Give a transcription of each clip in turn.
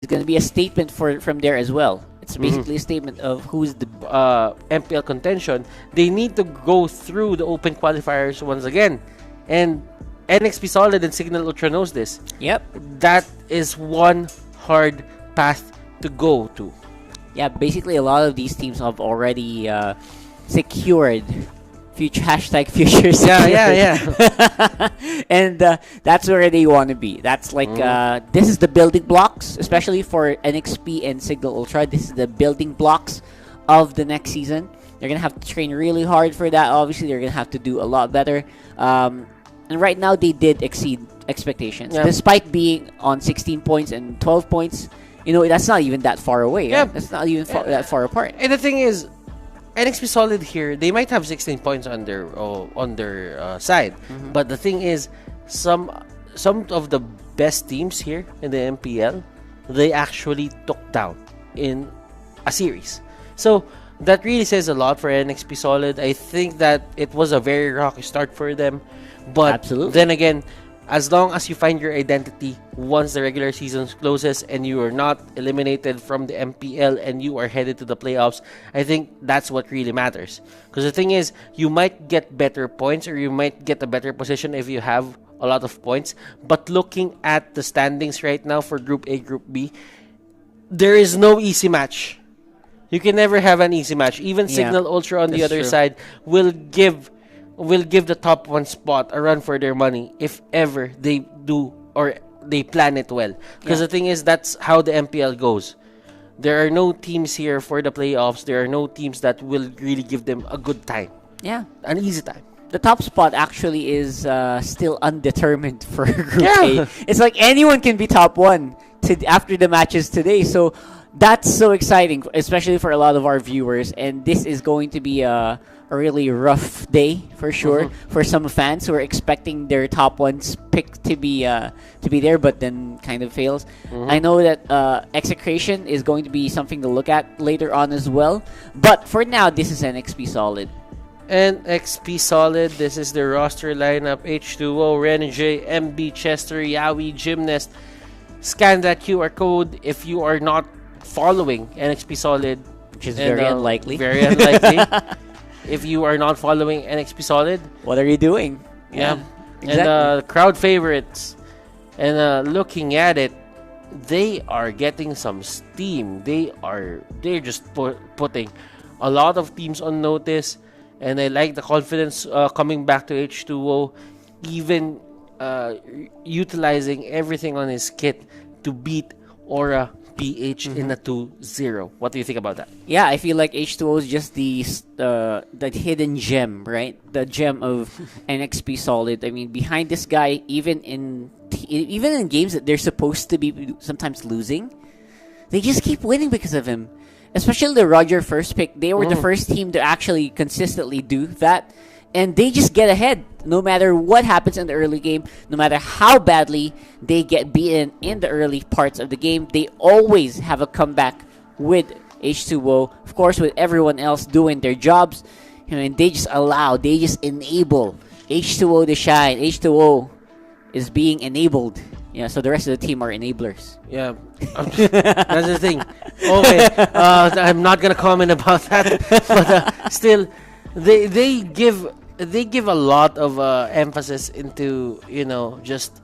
It's going to be a statement from there as well. It's basically a statement of who's the MPL contention. They need to go through the open qualifiers once again. And NXP Solid and Signal Ultra knows this. Yep. That is one hard path to go to. Yeah, basically a lot of these teams have already secured future secured. Yeah. And that's where they want to be. That's like this is the building blocks, especially for NXP and Signal Ultra. This is the building blocks of the next season. They're gonna have to train really hard for that. Obviously, they're gonna have to do a lot better. And right now, they did exceed expectations, despite being on 16 points and 12 points. You know, that's not even that far away. Yeah. That's not even that far apart. And the thing is, NXP Solid here, they might have 16 points on their side. But the thing is, some of the best teams here in the MPL, they actually took down in a series. So that really says a lot for NXP Solid. I think that it was a very rocky start for them. But Absolutely. Then again, as long as you find your identity once the regular season closes and you are not eliminated from the MPL and you are headed to the playoffs, I think that's what really matters. Because the thing is, you might get better points or you might get a better position if you have a lot of points. But looking at the standings right now for Group A, Group B, there is no easy match. You can never have an easy match. Even Signal Ultra on the other side will give the top one spot a run for their money if ever they do or they plan it well. Because the thing is, that's how the MPL goes. There are no teams here for the playoffs. There are no teams that will really give them a good time. Yeah. An easy time. The top spot actually is still undetermined for Group A. It's like anyone can be top one after the matches today. So that's so exciting, especially for a lot of our viewers. And this is going to be a really rough day for sure for some fans who are expecting their top one's pick to be there, but then kind of fails. I know that execration is going to be something to look at later on as well. But for now, this is NXP Solid. NXP Solid, this is the roster lineup. H2O, Renegade, MB, Chester, Yawi, Gymnast. Scan that QR code if you are not following NXP Solid, which is very unlikely. Very unlikely. If you are not following NXP Solid, what are you doing? Yeah. Exactly. And crowd favorites. And looking at it, they are getting some steam. They're just putting a lot of teams on notice. And I like the confidence coming back to H2O, even utilizing everything on his kit to beat Aura PH in a 2-0. What do you think about that? Yeah, I feel like H2O is just the hidden gem, right? The gem of NXP Solid. I mean, behind this guy, even in games that they're supposed to be sometimes losing, they just keep winning because of him. Especially the Roger first pick. They were the first team to actually consistently do that. And they just get ahead no matter what happens in the early game, no matter how badly they get beaten in the early parts of the game. They always have a comeback with H2O. Of course, with everyone else doing their jobs. They just enable H2O to shine. H2O is being enabled. Yeah, so the rest of the team are enablers. Yeah, that's the thing. Okay, I'm not gonna comment about that, but still, they give a lot of emphasis into just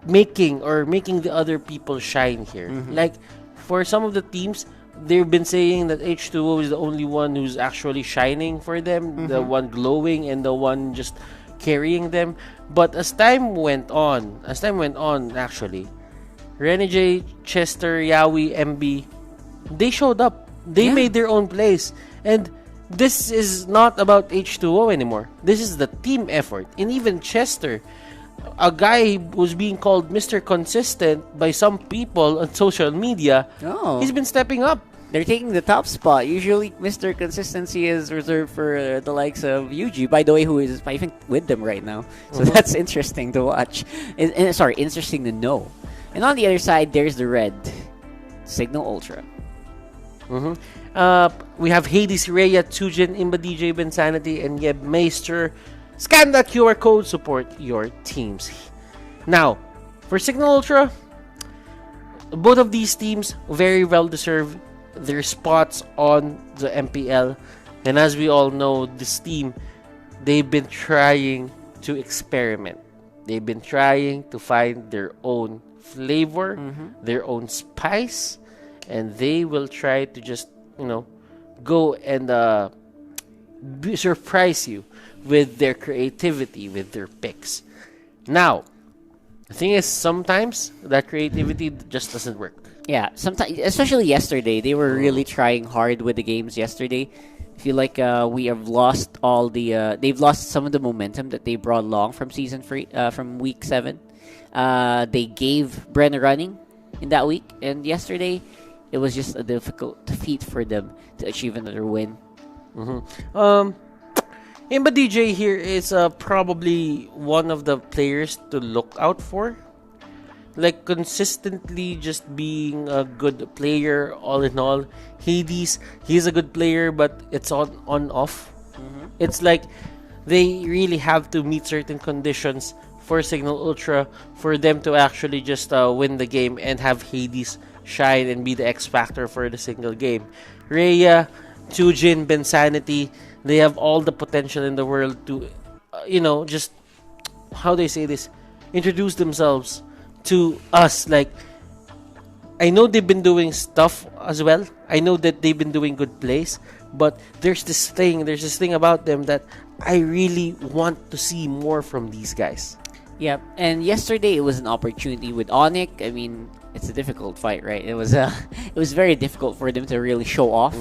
making the other people shine here. Like for some of the teams, they've been saying that H2O is the only one who's actually shining for them, the one glowing and the one just carrying them. But as time went on, actually, Renegade, Chester, Yawi, MB, they showed up. They made their own plays. And this is not about H2O anymore. This is the team effort. And even Chester, a guy who's being called Mr. Consistent by some people on social media, he's been stepping up. They're taking the top spot. Usually, Mr. Consistency is reserved for the likes of Yuji, by the way, who is, I think, with them right now. So that's interesting to watch. Interesting to know. And on the other side, there's the red. Signal Ultra. We have Hades, Rhea, Tsujin, Imba DJ, Bensanity, and Yeb Meister. Scan that QR code, support your teams. Now, for Signal Ultra, both of these teams very well deserve their spots on the MPL. And as we all know, this team, they've been trying to experiment. They've been trying to find their own flavor, their own spice, and they will try to just, go and surprise you with their creativity, with their picks. Now, the thing is, sometimes that creativity just doesn't work. Yeah, sometimes, especially yesterday, they were really trying hard with the games yesterday. I feel like we have lost all the. They've lost some of the momentum that they brought along from from week 7. They gave Bren a running in that week, and yesterday it was just a difficult feat for them to achieve another win. Imba DJ here is probably one of the players to look out for. Like, consistently just being a good player, all in all. Hades, he's a good player, but it's on off. It's like they really have to meet certain conditions for Signal Ultra for them to actually just win the game and have Hades shine and be the X factor for the single game. Rhea, Chujin, Bensanity, they have all the potential in the world to, just, how do I say this, introduce themselves to us. Like, I know they've been doing stuff as well. I know that they've been doing good plays, but there's this thing about them that I really want to see more from these guys. Yeah, and yesterday it was an opportunity with Onyx. I mean, it's a difficult fight, right? It was very difficult for them to really show off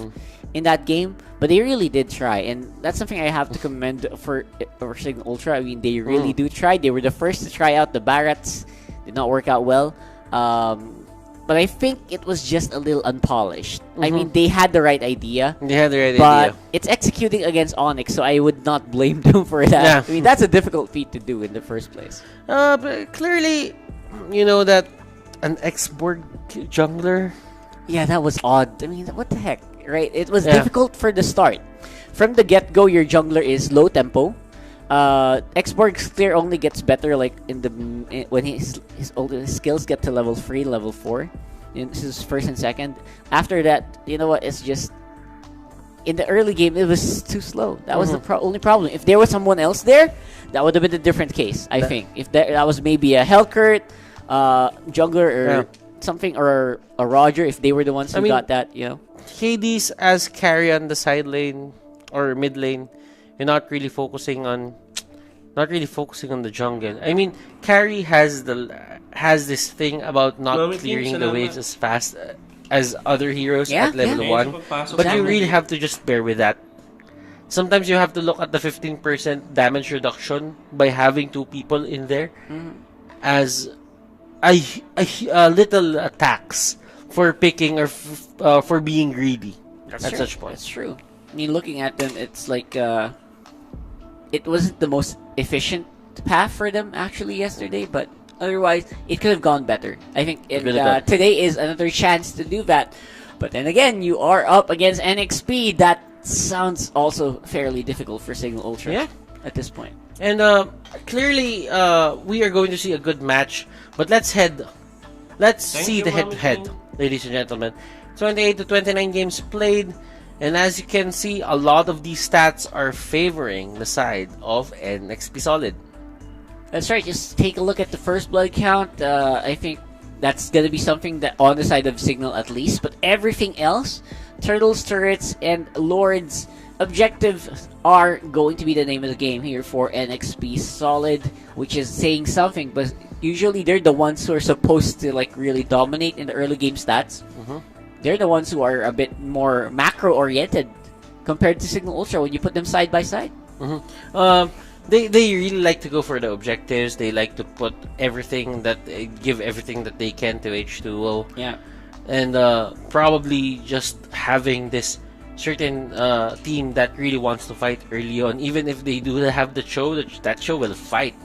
in that game, but they really did try, and that's something I have to commend for Signal Ultra. I mean, they really do try. They were the first to try out the Barretts. Did not work out well, but I think it was just a little unpolished. I mean, they had the right idea. But it's executing against Onyx, so I would not blame them for that. Yeah. I mean, that's a difficult feat to do in the first place. But clearly, that an X-Borg jungler. Yeah, that was odd. I mean, what the heck, right? It was difficult for the start. From the get-go, your jungler is low tempo. X-Borg's clear only gets better like when his skills get to level 3, level 4. This is first and second. After that, you know what? It's just in the early game it was too slow. That was the only problem. If there was someone else there, that would have been a different case. I think if that was maybe a Hellcurt, jungler or something, or a Roger, if they were the ones who got that, Hades as carry on the side lane or mid lane. You're not really focusing on the jungle. I mean, carry has this thing about not clearing the waves as fast as other heroes at level 1. But you really have to just bear with that. Sometimes you have to look at the 15% damage reduction by having 2 people in there as a little tax for picking or for being greedy at such point. That's true. I mean, looking at them, it's like it wasn't the most efficient path for them actually yesterday, but otherwise it could have gone better. I think today is another chance to do that. But then again, you are up against NXP. That sounds also fairly difficult for Signal Ultra at this point. And clearly, we are going to see a good match. But let's see the head-to-head, ladies and gentlemen. 28 to 29 games played. And as you can see, a lot of these stats are favoring the side of NXP Solid. That's right. Just take a look at the first blood count. I think that's going to be something that on the side of Signal at least. But everything else, Turtles, Turrets, and Lords objectives are going to be the name of the game here for NXP Solid, which is saying something. But usually they're the ones who are supposed to really dominate in the early game stats. They're the ones who are a bit more macro-oriented compared to Signal Ultra when you put them side by side. They really like to go for the objectives. They like to put give everything that they can to H2O. Yeah. And probably just having this certain team that really wants to fight early on. Even if they do have the show, that show will fight.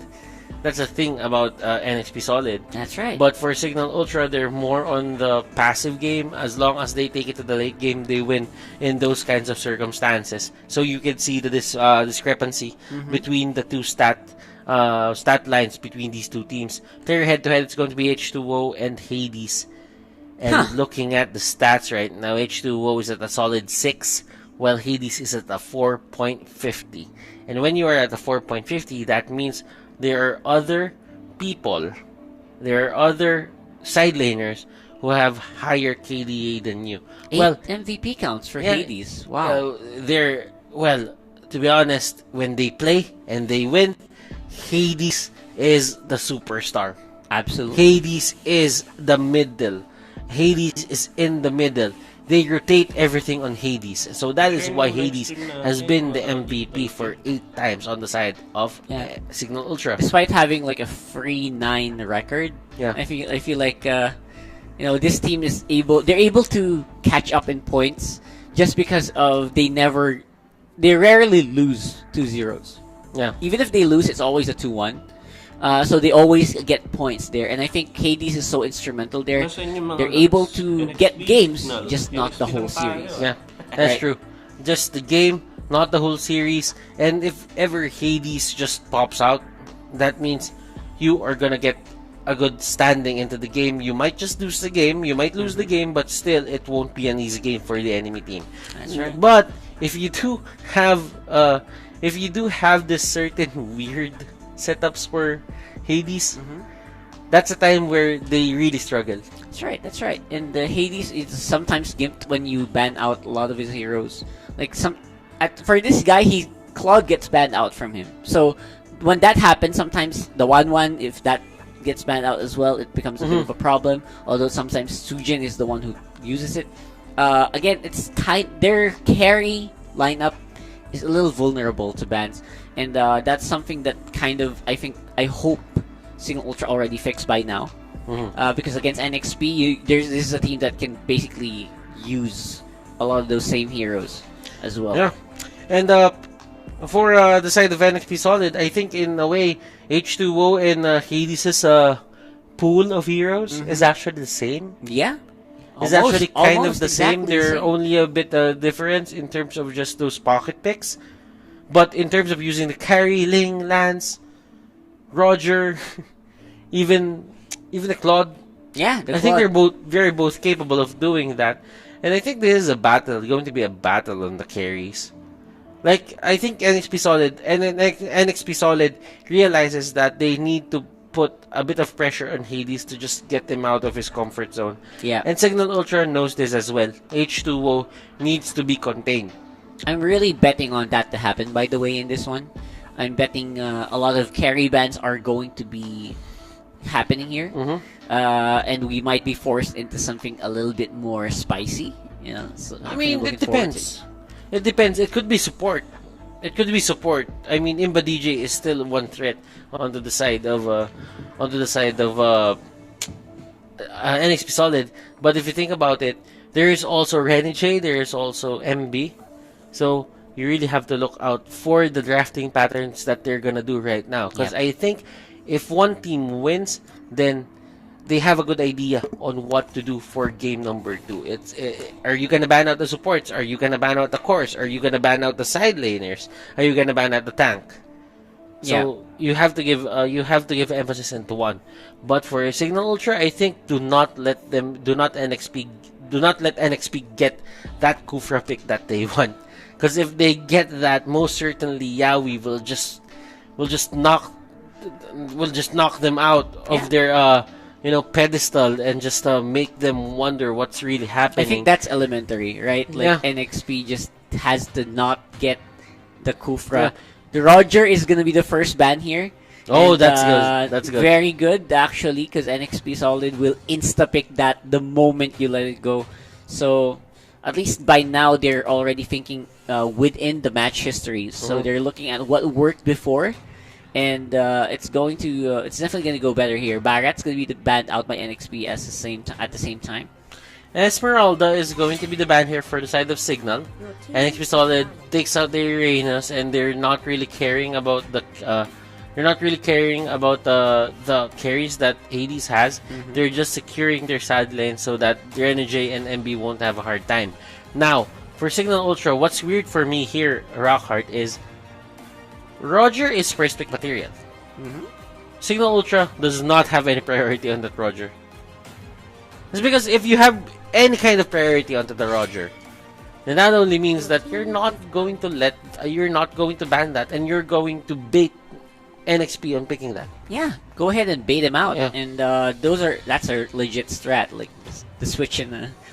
That's the thing about NXP Solid. That's right. But for Signal Ultra, they're more on the passive game. As long as they take it to the late game, they win in those kinds of circumstances. So you can see the discrepancy between the two stat lines between these two teams. Clear head-to-head, it's going to be H2O and Hades. And looking at the stats right now, H2O is at a solid 6, while Hades is at a 4.50. And when you are at a 4.50, that means there are other people, there are other side laners who have higher KDA than you. 8 MVP counts for Hades. Wow. To be honest, when they play and they win, Hades is the superstar. Absolutely. Hades is the middle. Hades is in the middle. They rotate everything on Hades. So that is why Hades has been the MVP for 8 times on the side of Signal Ultra. Despite having like a free 9 record, I feel like this team is they're able to catch up in points just because of they rarely lose 2-0s. Yeah. Even if they lose, it's always a 2-1. So they always get points there, and I think Hades is so instrumental there. They're able to get games, just not the whole series. Yeah, that's true. Just the game, not the whole series. And if ever Hades just pops out, that means you are gonna get a good standing into the game. You might just lose the game, you might lose the game, but still it won't be an easy game for the enemy team. That's right. But if you do have this certain weird setups for Hades, that's a time where they really struggle. That's right. And Hades is sometimes gimped when you ban out a lot of his heroes. Like for this guy, Claude gets banned out from him. So when that happens, sometimes the 1-1, if that gets banned out as well, it becomes a bit of a problem. Although sometimes Sujin is the one who uses it. Again, their carry lineup is a little vulnerable to bans. And that's something that I hope Signal Ultra already fixed by now. Because against NXP, this is a team that can basically use a lot of those same heroes as well. Yeah. And for the side of NXP Solid, I think in a way, H2O and Hades' pool of heroes is actually the same. Yeah. It's actually kind of the same. Exactly They're only a bit difference in terms of just those pocket picks. But in terms of using the carry, Ling, Lance, Roger, even the Claude, I think they're both capable of doing that. And I think this is going to be a battle on the carries. Like, I think NXP Solid and NXP Solid realizes that they need to put a bit of pressure on Hades to just get him out of his comfort zone. Yeah. And Signal Ultra knows this as well. H2O needs to be contained. I'm really betting on that to happen, by the way, in this one. I'm betting a lot of carry bans are going to be happening here. And we might be forced into something a little bit more spicy. So I mean, it depends. It depends. It could be support. I mean, Imba DJ is still one threat onto the side of NXP Solid. But if you think about it, there is also Renegade, there is also MB. So you really have to look out for the drafting patterns that they're gonna do right now. Because I think if one team wins, then they have a good idea on what to do for game number 2. Are you gonna ban out the supports? Are you gonna ban out the cores? Are you gonna ban out the side laners? Are you gonna ban out the tank? So you have to give emphasis into one. But for Signal Ultra, I think do not let NXP get that Kufra pick that they want. Because if they get that, most certainly Yaoi will just knock them out of their pedestal and just make them wonder what's really happening. I think that's elementary, right? Like NXP just has to not get the Kufra. The Roger is gonna be the first ban here. Oh, that's good. That's good. Very good, actually, because NXP Solid will insta-pick that the moment you let it go. So, at least by now, they're already thinking within the match history. So, they're looking at what worked before. And it's definitely going to go better here. Barat's going to be banned out by NXP at the same time. Esmeralda is going to be the ban here for the side of Signal. NXP Solid takes out their Uranus, and they're not really caring about the carries that Hades has. They're just securing their side lane so that Renegade and MB won't have a hard time. Now, for Signal Ultra, what's weird for me here, Rockhart, is Roger is first pick material. Signal Ultra does not have any priority on that Roger. It's because if you have any kind of priority onto the Roger, then that only means that you're not going to ban that, and you're going to bait NXP on picking that. Yeah, go ahead and bait him out, Yeah. and that's a legit strat, like the switch in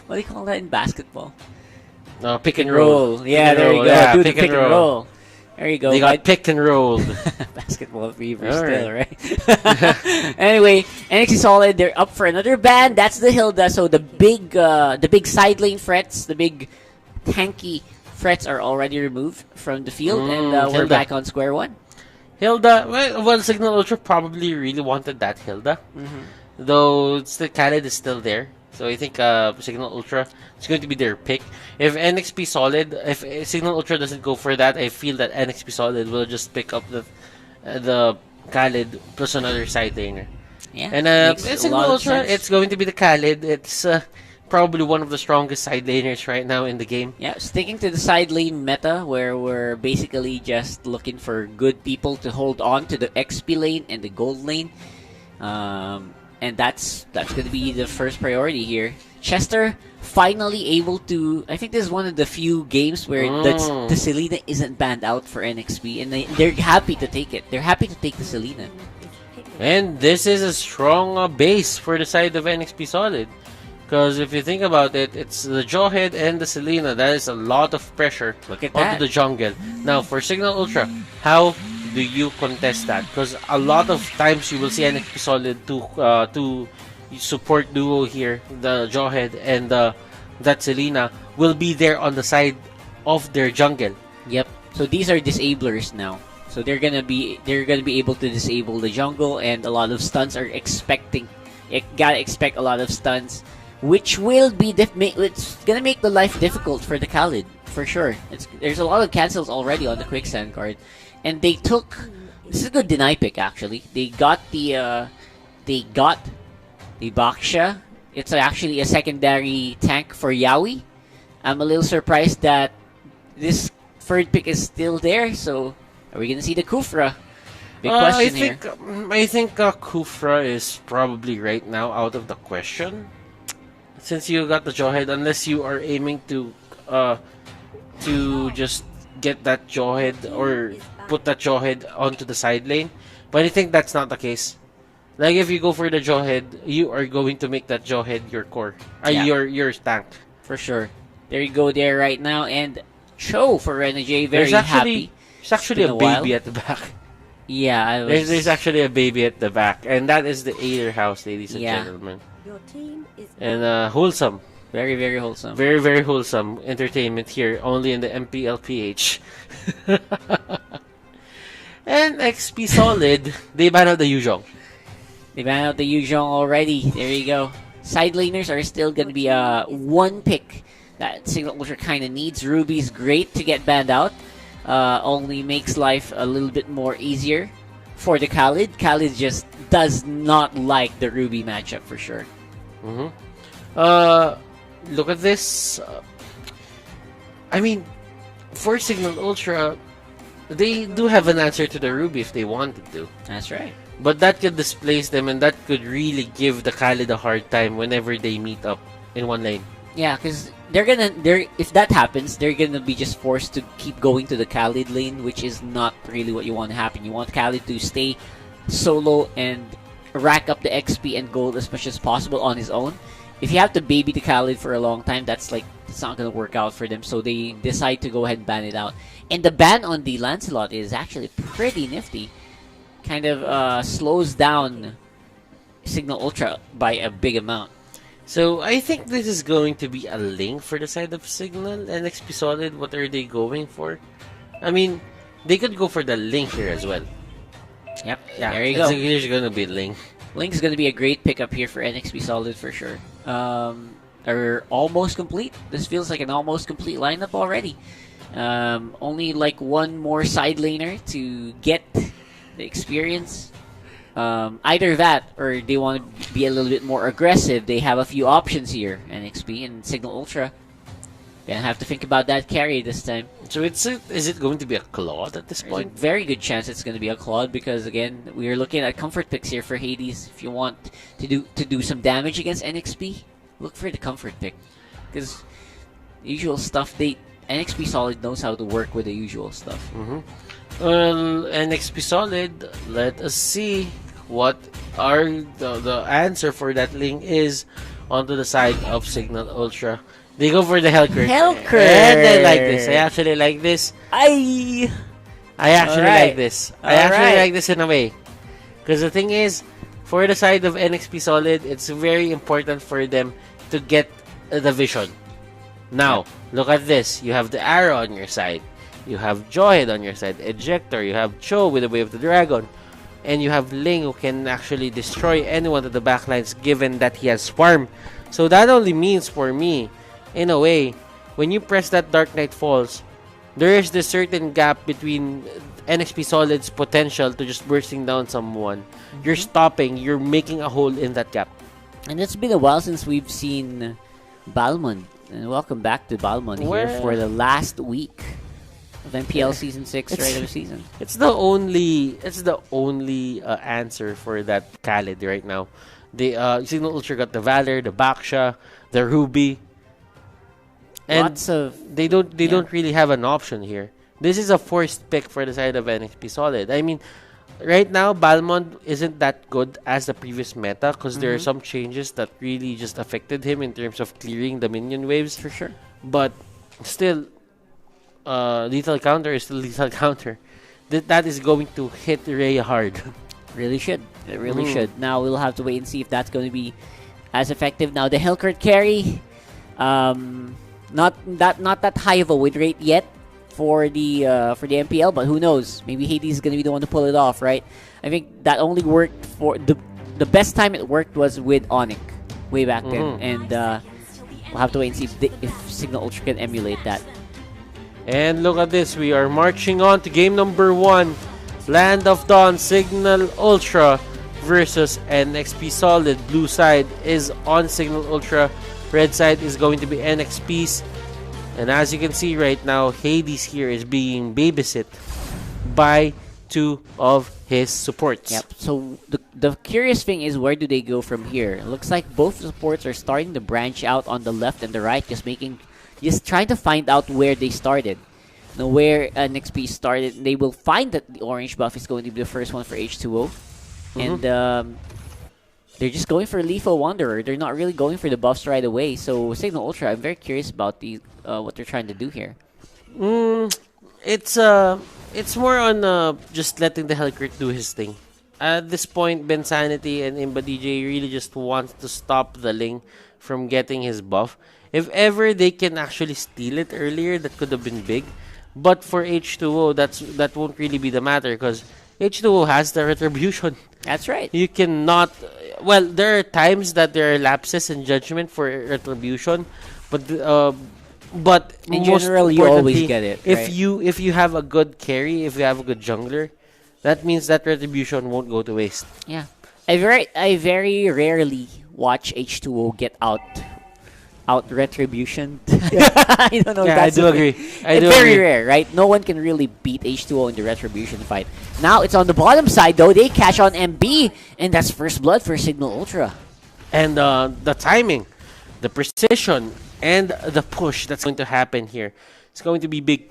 what do you call that in basketball? Pick and roll. Yeah, there you go. Yeah, Do the pick and roll. There you go. They got picked and rolled. Basketball fever All still, right? Anyway, NXT Solid, they're up for another ban. That's the Hilda. So the big side lane threats, the big tanky threats are already removed from the field, and we're Hilda. back on square one. Hilda, well, Signal Ultra probably really wanted that Hilda. Though the Khaled is still there. So I think Signal Ultra is going to be their pick. If NXP Solid, if Signal Ultra doesn't go for that, I feel that NXP Solid will just pick up the Khaled plus another side laner. Yeah, And makes a Signal lot of Ultra, sense. it's going to be the Khaled. It's probably one of the strongest side laners right now in the game. Yeah, sticking to the side lane meta, where we're basically just looking for good people to hold on to the XP lane and the gold lane. And that's going to be the first priority here. Chester finally able to. I think this is one of the few games where the Selena isn't banned out for NXP, and they're happy to take it. They're happy to take the Selena. And this is a strong base for the side of NXP Solid. Because if you think about it, it's the Jawhead and the Selena. That is a lot of pressure Look at onto that. the jungle. Now, for Signal Ultra, how do you contest that? Because a lot of times you will see NXP Solid to support duo here, the Jawhead and that Selena will be there on the side of their jungle. Yep. So these are disablers now. So they're gonna be able to disable the jungle, and a lot of stuns are expecting. You gotta expect a lot of stuns, which will be it's gonna make the life difficult for the Khalid for sure. There's a lot of cancels already on the quicksand card, and they took. This is a good deny pick actually. They got the Baksha. It's actually a secondary tank for Yaoi. I'm a little surprised that this third pick is still there. So are we gonna see the Kufra? Big question here. I think Kufra is probably right now out of the question. Since you got the Jawhead, unless you are aiming to just get that Jawhead or put that Jawhead onto the side lane. But I think that's not the case. Like if you go for the Jawhead, you are going to make that Jawhead your core. Yeah. Your tank. For sure. There you go there right now, and Cho for Renegade, very happy. There's actually It's a been a baby while. at the back. Yeah, There's actually a baby at the back, and that is the Aether house, ladies and Yeah. gentlemen. Your team is And wholesome, very, very wholesome. very very wholesome entertainment here, only in the MPLPH. And XP Solid, they ban out the Yuzhong. They banned out the Yuzhong already. There you go. Side laners are still going to be one pick that Signal Ultra kind of needs. Ruby's great to get banned out. Only makes life a little bit more easier for the Khalid. Khalid just does not like the Ruby matchup for sure. Look at this. I mean, for Signal Ultra, they do have an answer to the Ruby if they wanted to. That's right. But that could displace them, and that could really give the Khalid a hard time whenever they meet up in one lane. Yeah, because if that happens, they're gonna be just forced to keep going to the Khalid lane, which is not really what you want to happen. You want Khalid to stay solo and rack up the XP and gold as much as possible on his own. If you have to baby the Khalid for a long time, it's not gonna work out for them. So they decide to go ahead and ban it out. And the ban on the Lancelot is actually pretty nifty. Kind of slows down Signal Ultra by a big amount. So I think this is going to be a link for the side of Signal and XP Solid. What are they going for? I mean, they could go for the link here as well. Yep, Yeah, there you go. There's going to be link. Link's going to be a great pickup here for NXP Solid for sure. Are almost complete. This feels like an almost complete lineup already. Only like one more side laner to get the experience. Either that or they want to be a little bit more aggressive. They have a few options here, NXP and Signal Ultra. Gonna have to think about that carry this time. So is it going to be a Claude at this There's a point? very good chance it's going to be a Claude because again we are looking at comfort picks here for Hades. If you want to do some damage against NXP, look for the comfort pick. Because usual stuff, NXP Solid knows how to work with the usual stuff. Well, NXP Solid, let us see what are the answer for that link is onto the side of Signal Ultra. They go for the Hellcurt. And I like this. I actually like this. I actually like this. I actually like this in a way. Because the thing is, for the side of NXP Solid, it's very important for them to get the vision. Now, look at this. You have the arrow on your side. You have Jawhead on your side. Ejector. You have Cho with the Way of the Dragon. And you have Ling who can actually destroy anyone to the backlines given that he has Swarm. So that only means for me, in a way, when you press that Dark Knight Falls, there is this certain gap between NXP Solid's potential to just bursting down someone. You're stopping. You're making a hole in that gap. And it's been a while since we've seen Balmond. And welcome back to Balmond here for the last week of MPL Season 6 regular season. It's the only answer for that Khalid right now. The Signal Ultra got the Valor, the Baksha, the Ruby. And they don't really have an option here. This is a forced pick for the side of NXP Solid. I mean, right now, Balmond isn't that good as the previous meta because there are some changes that really just affected him in terms of clearing the minion waves. For sure. But still, lethal counter is still lethal counter. That is going to hit Ray hard. Really should. It really should. Now we'll have to wait and see if that's going to be as effective. Now the Hellcurt carry, not that high of a win rate yet for the MPL, but who knows? Maybe Hades is going to be the one to pull it off, right? I think that only worked for the best time it worked was with Onyx way back then, and we'll have to wait and see if Signal Ultra can emulate that. And look at this, we are marching on to game number 1. Land of Dawn, Signal Ultra versus NXP Solid. Blue side is on Signal Ultra. Red side is going to be NXP's. And as you can see right now, Hades here is being babysit by 2 of his supports. Yep. So the curious thing is, where do they go from here? It looks like both supports are starting to branch out on the left and the right, just trying to find out where they started. Now, where NXP started, they will find that the orange buff is going to be the first one for H2O. And they're just going for Lethal Wanderer. They're not really going for the buffs right away. So Signal Ultra, I'm very curious about what they're trying to do here. It's more on just letting the Hellcurt do his thing. At this point, Ben Sanity and Imba DJ really just wants to stop the Ling from getting his buff. If ever they can actually steal it earlier, that could have been big. But for H2O, that won't really be the matter because H2O has the Retribution. That's right. You cannot... Well, there are times that there are lapses in judgment for Retribution, but in general, you always get it. If you have a good carry, if you have a good jungler, that means that Retribution won't go to waste. Yeah. I very rarely watch H2O get out Retribution. I don't know. Yeah, I do agree. It's very rare, right? No one can really beat H2O in the Retribution fight. Now it's on the bottom side, though. They catch on MB, and that's first blood for Signal Ultra. And the timing, the precision, and the push that's going to happen here. It's going to be big.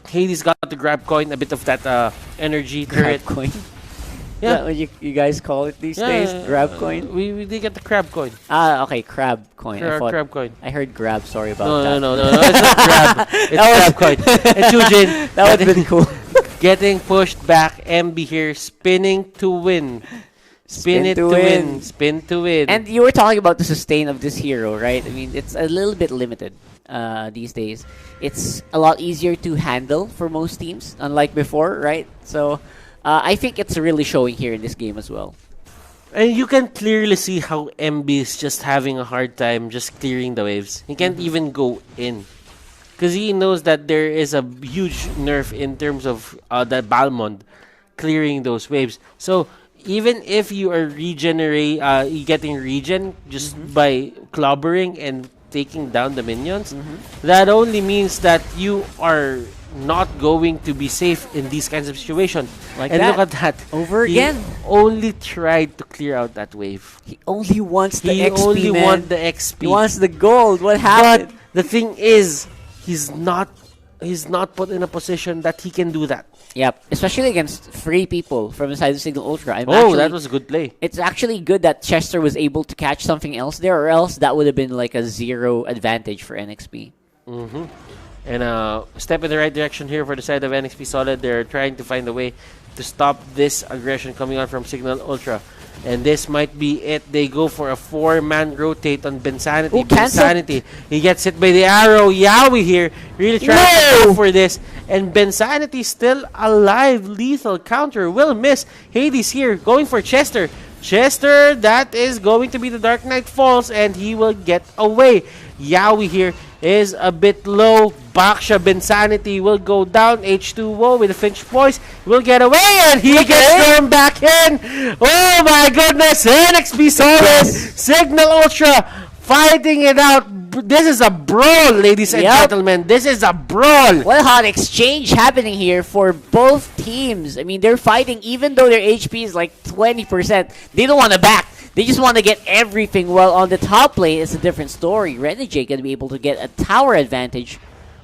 Hades got the grab coin, a bit of that energy grab coin. Yeah, is that what you guys call it these days? Grab coin? We did get the crab coin. Okay, crab coin. Crab coin. I heard grab, sorry about that. No, it's not grab. It's crab coin. And Chujin, that would have been cool. Getting pushed back, MB here, spinning to win. Spin to win. And you were talking about the sustain of this hero, right? I mean, it's a little bit limited these days. It's a lot easier to handle for most teams, unlike before, right? So I think it's really showing here in this game as well. And you can clearly see how MB is just having a hard time just clearing the waves. He can't even go in. Because he knows that there is a huge nerf in terms of that Balmond clearing those waves. So even if you are getting regen just by clobbering and taking down the minions, that only means that you are not going to be safe in these kinds of situations. Like and that. look at that. Over He again. only tried to clear out that wave. He only wants the He XP, only man. wants the XP. He wants the gold. What But happened? the thing is, he's not put in a position that he can do that. Yep, especially against free people from the side of Signal Ultra. That was a good play. It's actually good that Chester was able to catch something else there, or else that would have been like a 0 advantage for NXP. And step in the right direction here for the side of NXP Solid. They're trying to find a way to stop this aggression coming on from Signal Ultra. And this might be it. They go for a 4-man rotate on Bensanity. Oh, cancel. Bensanity, he gets hit by the arrow. Yowie here really trying to go for this. And Bensanity still alive. Lethal counter will miss. Hades here going for Chester. Chester, that is going to be the Dark Knight Falls, and he will get away. Yowie here is a bit low. Baksha Bensanity will go down. H2O with a Finch Voice will get away, and he gets thrown back in. Oh my goodness, NXP Solid, Signal Ultra fighting it out. This is a brawl, ladies and gentlemen. This is a brawl. What a hot exchange happening here for both teams. I mean, they're fighting even though their HP is like 20%. They don't want to back. They just want to get everything. Well, on the top lane, it's a different story. Renegade going to be able to get a tower advantage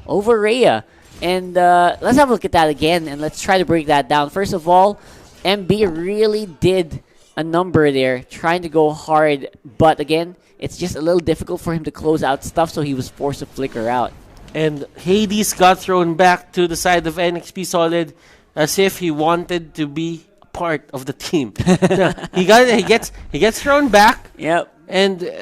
over Rhea. And let's have a look at that again, and let's try to break that down. First of all, MB really did a number there, trying to go hard. But again, it's just a little difficult for him to close out stuff, so he was forced to flicker out. And Hades got thrown back to the side of NXP Solid as if he wanted to be part of the team. he gets thrown back. Yep. And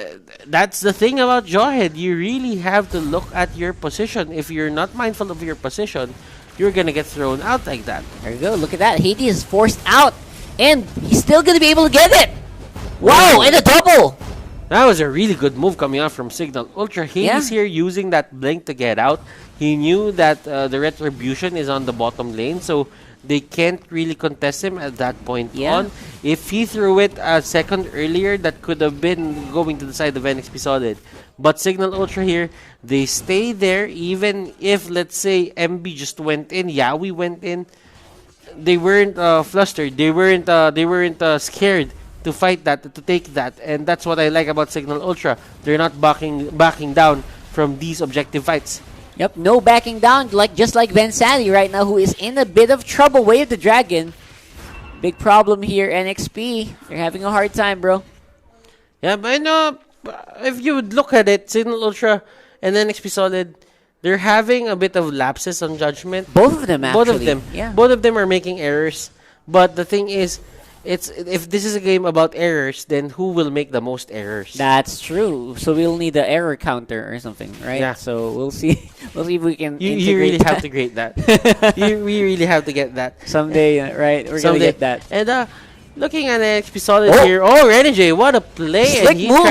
that's the thing about Jawhead. You really have to look at your position. If you're not mindful of your position, you're gonna get thrown out like that. There you go. Look at that. Hades is forced out, and he's still gonna be able to get it. Wow! And a double. That was a really good move coming out from Signal Ultra. Hades here using that blink to get out. He knew that the Retribution is on the bottom lane, so they can't really contest him at that point on. If he threw it a second earlier, that could have been going to the side of NXP Solid. But Signal Ultra here, they stay there even if, let's say, MB just went in, Yowie went in. They weren't flustered. They weren't scared to fight that, to take that. And that's what I like about Signal Ultra. They're not backing down from these objective fights. Yep, no backing down, just like Bensanity right now, who is in a bit of trouble. Wave the Dragon. Big problem here, NXP. They're having a hard time, bro. Yeah, but if you would look at it, Signal Ultra and NXP Solid, they're having a bit of lapses on judgment. Both of them, actually. Both of them. Yeah. Both of them are making errors. But the thing is, if this is a game about errors, then who will make the most errors? That's true. So we'll need the error counter or something, right? Yeah. So we'll see. We'll see if we can. You really have to grade that. We really have to get that someday, right? We're gonna get that. And looking at NXP Solid here, Renegade, what a play! Slick and he moves.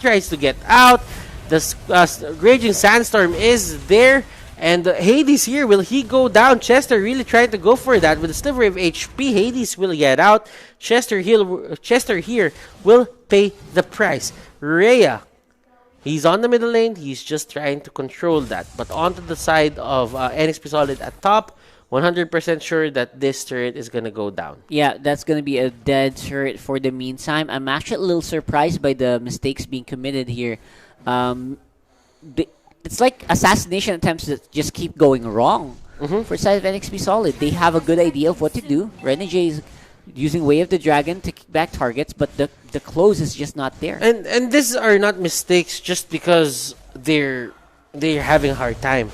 tries to get out. The Raging Sandstorm is there. And Hades here, will he go down? Chester really trying to go for that with a sliver of HP. Hades will get out. Chester here will pay the price. Rhea, he's on the middle lane. He's just trying to control that. But onto the side of NXP Solid at top, 100% sure that this turret is going to go down. Yeah, that's going to be a dead turret for the meantime. I'm actually a little surprised by the mistakes being committed here. It's like assassination attempts that just keep going wrong for the side of NXP Solid. They have a good idea of what to do. Renegade is using Way of the Dragon to kick back targets, but the close is just not there. And these are not mistakes just because they're having a hard time.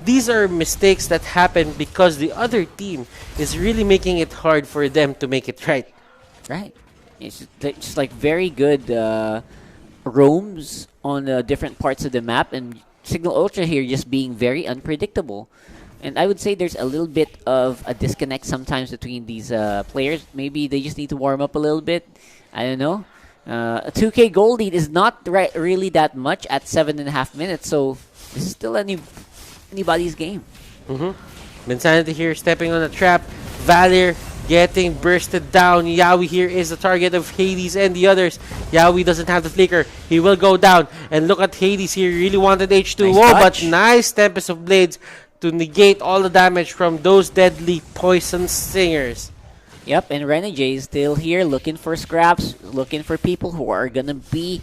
These are mistakes that happen because the other team is really making it hard for them to make it right. Right. It's just like very good roams on different parts of the map, and Signal Ultra here just being very unpredictable. And I would say there's a little bit of a disconnect sometimes between these players. Maybe they just need to warm up a little bit. I don't know. A 2K goal lead is not really that much at 7.5 minutes, so this is still anybody's game. Bensanity here stepping on a trap. Valir getting bursted down. Yowie here is the target of Hades and the others. Yowie doesn't have the flicker. He will go down. And look at Hades here. He really wanted H2O, but nice Tempest of Blades to negate all the damage from those deadly poison stingers. Yep, and Renegade is still here looking for scraps, looking for people who are going to be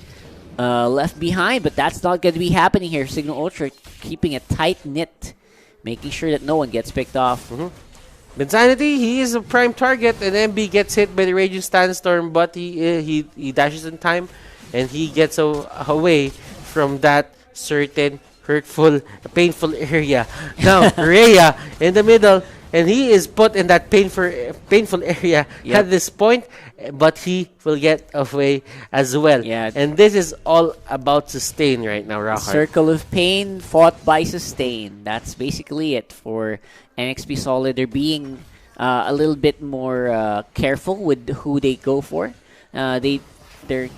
left behind, but that's not going to be happening here. Signal Ultra keeping a tight knit, making sure that no one gets picked off. Bensanity, he is a prime target, and MB gets hit by the Raging Sandstorm, but he dashes in time, and he gets away from that certain hurtful, painful area. Now, Rhea in the middle, and he is put in that painful area at this point, but he will get away as well. Yeah. And this is all about sustain right now, Rockhart. Circle of Pain fought by Sustain. That's basically it for NXP Solid. They're being a little bit more careful with who they go for. They're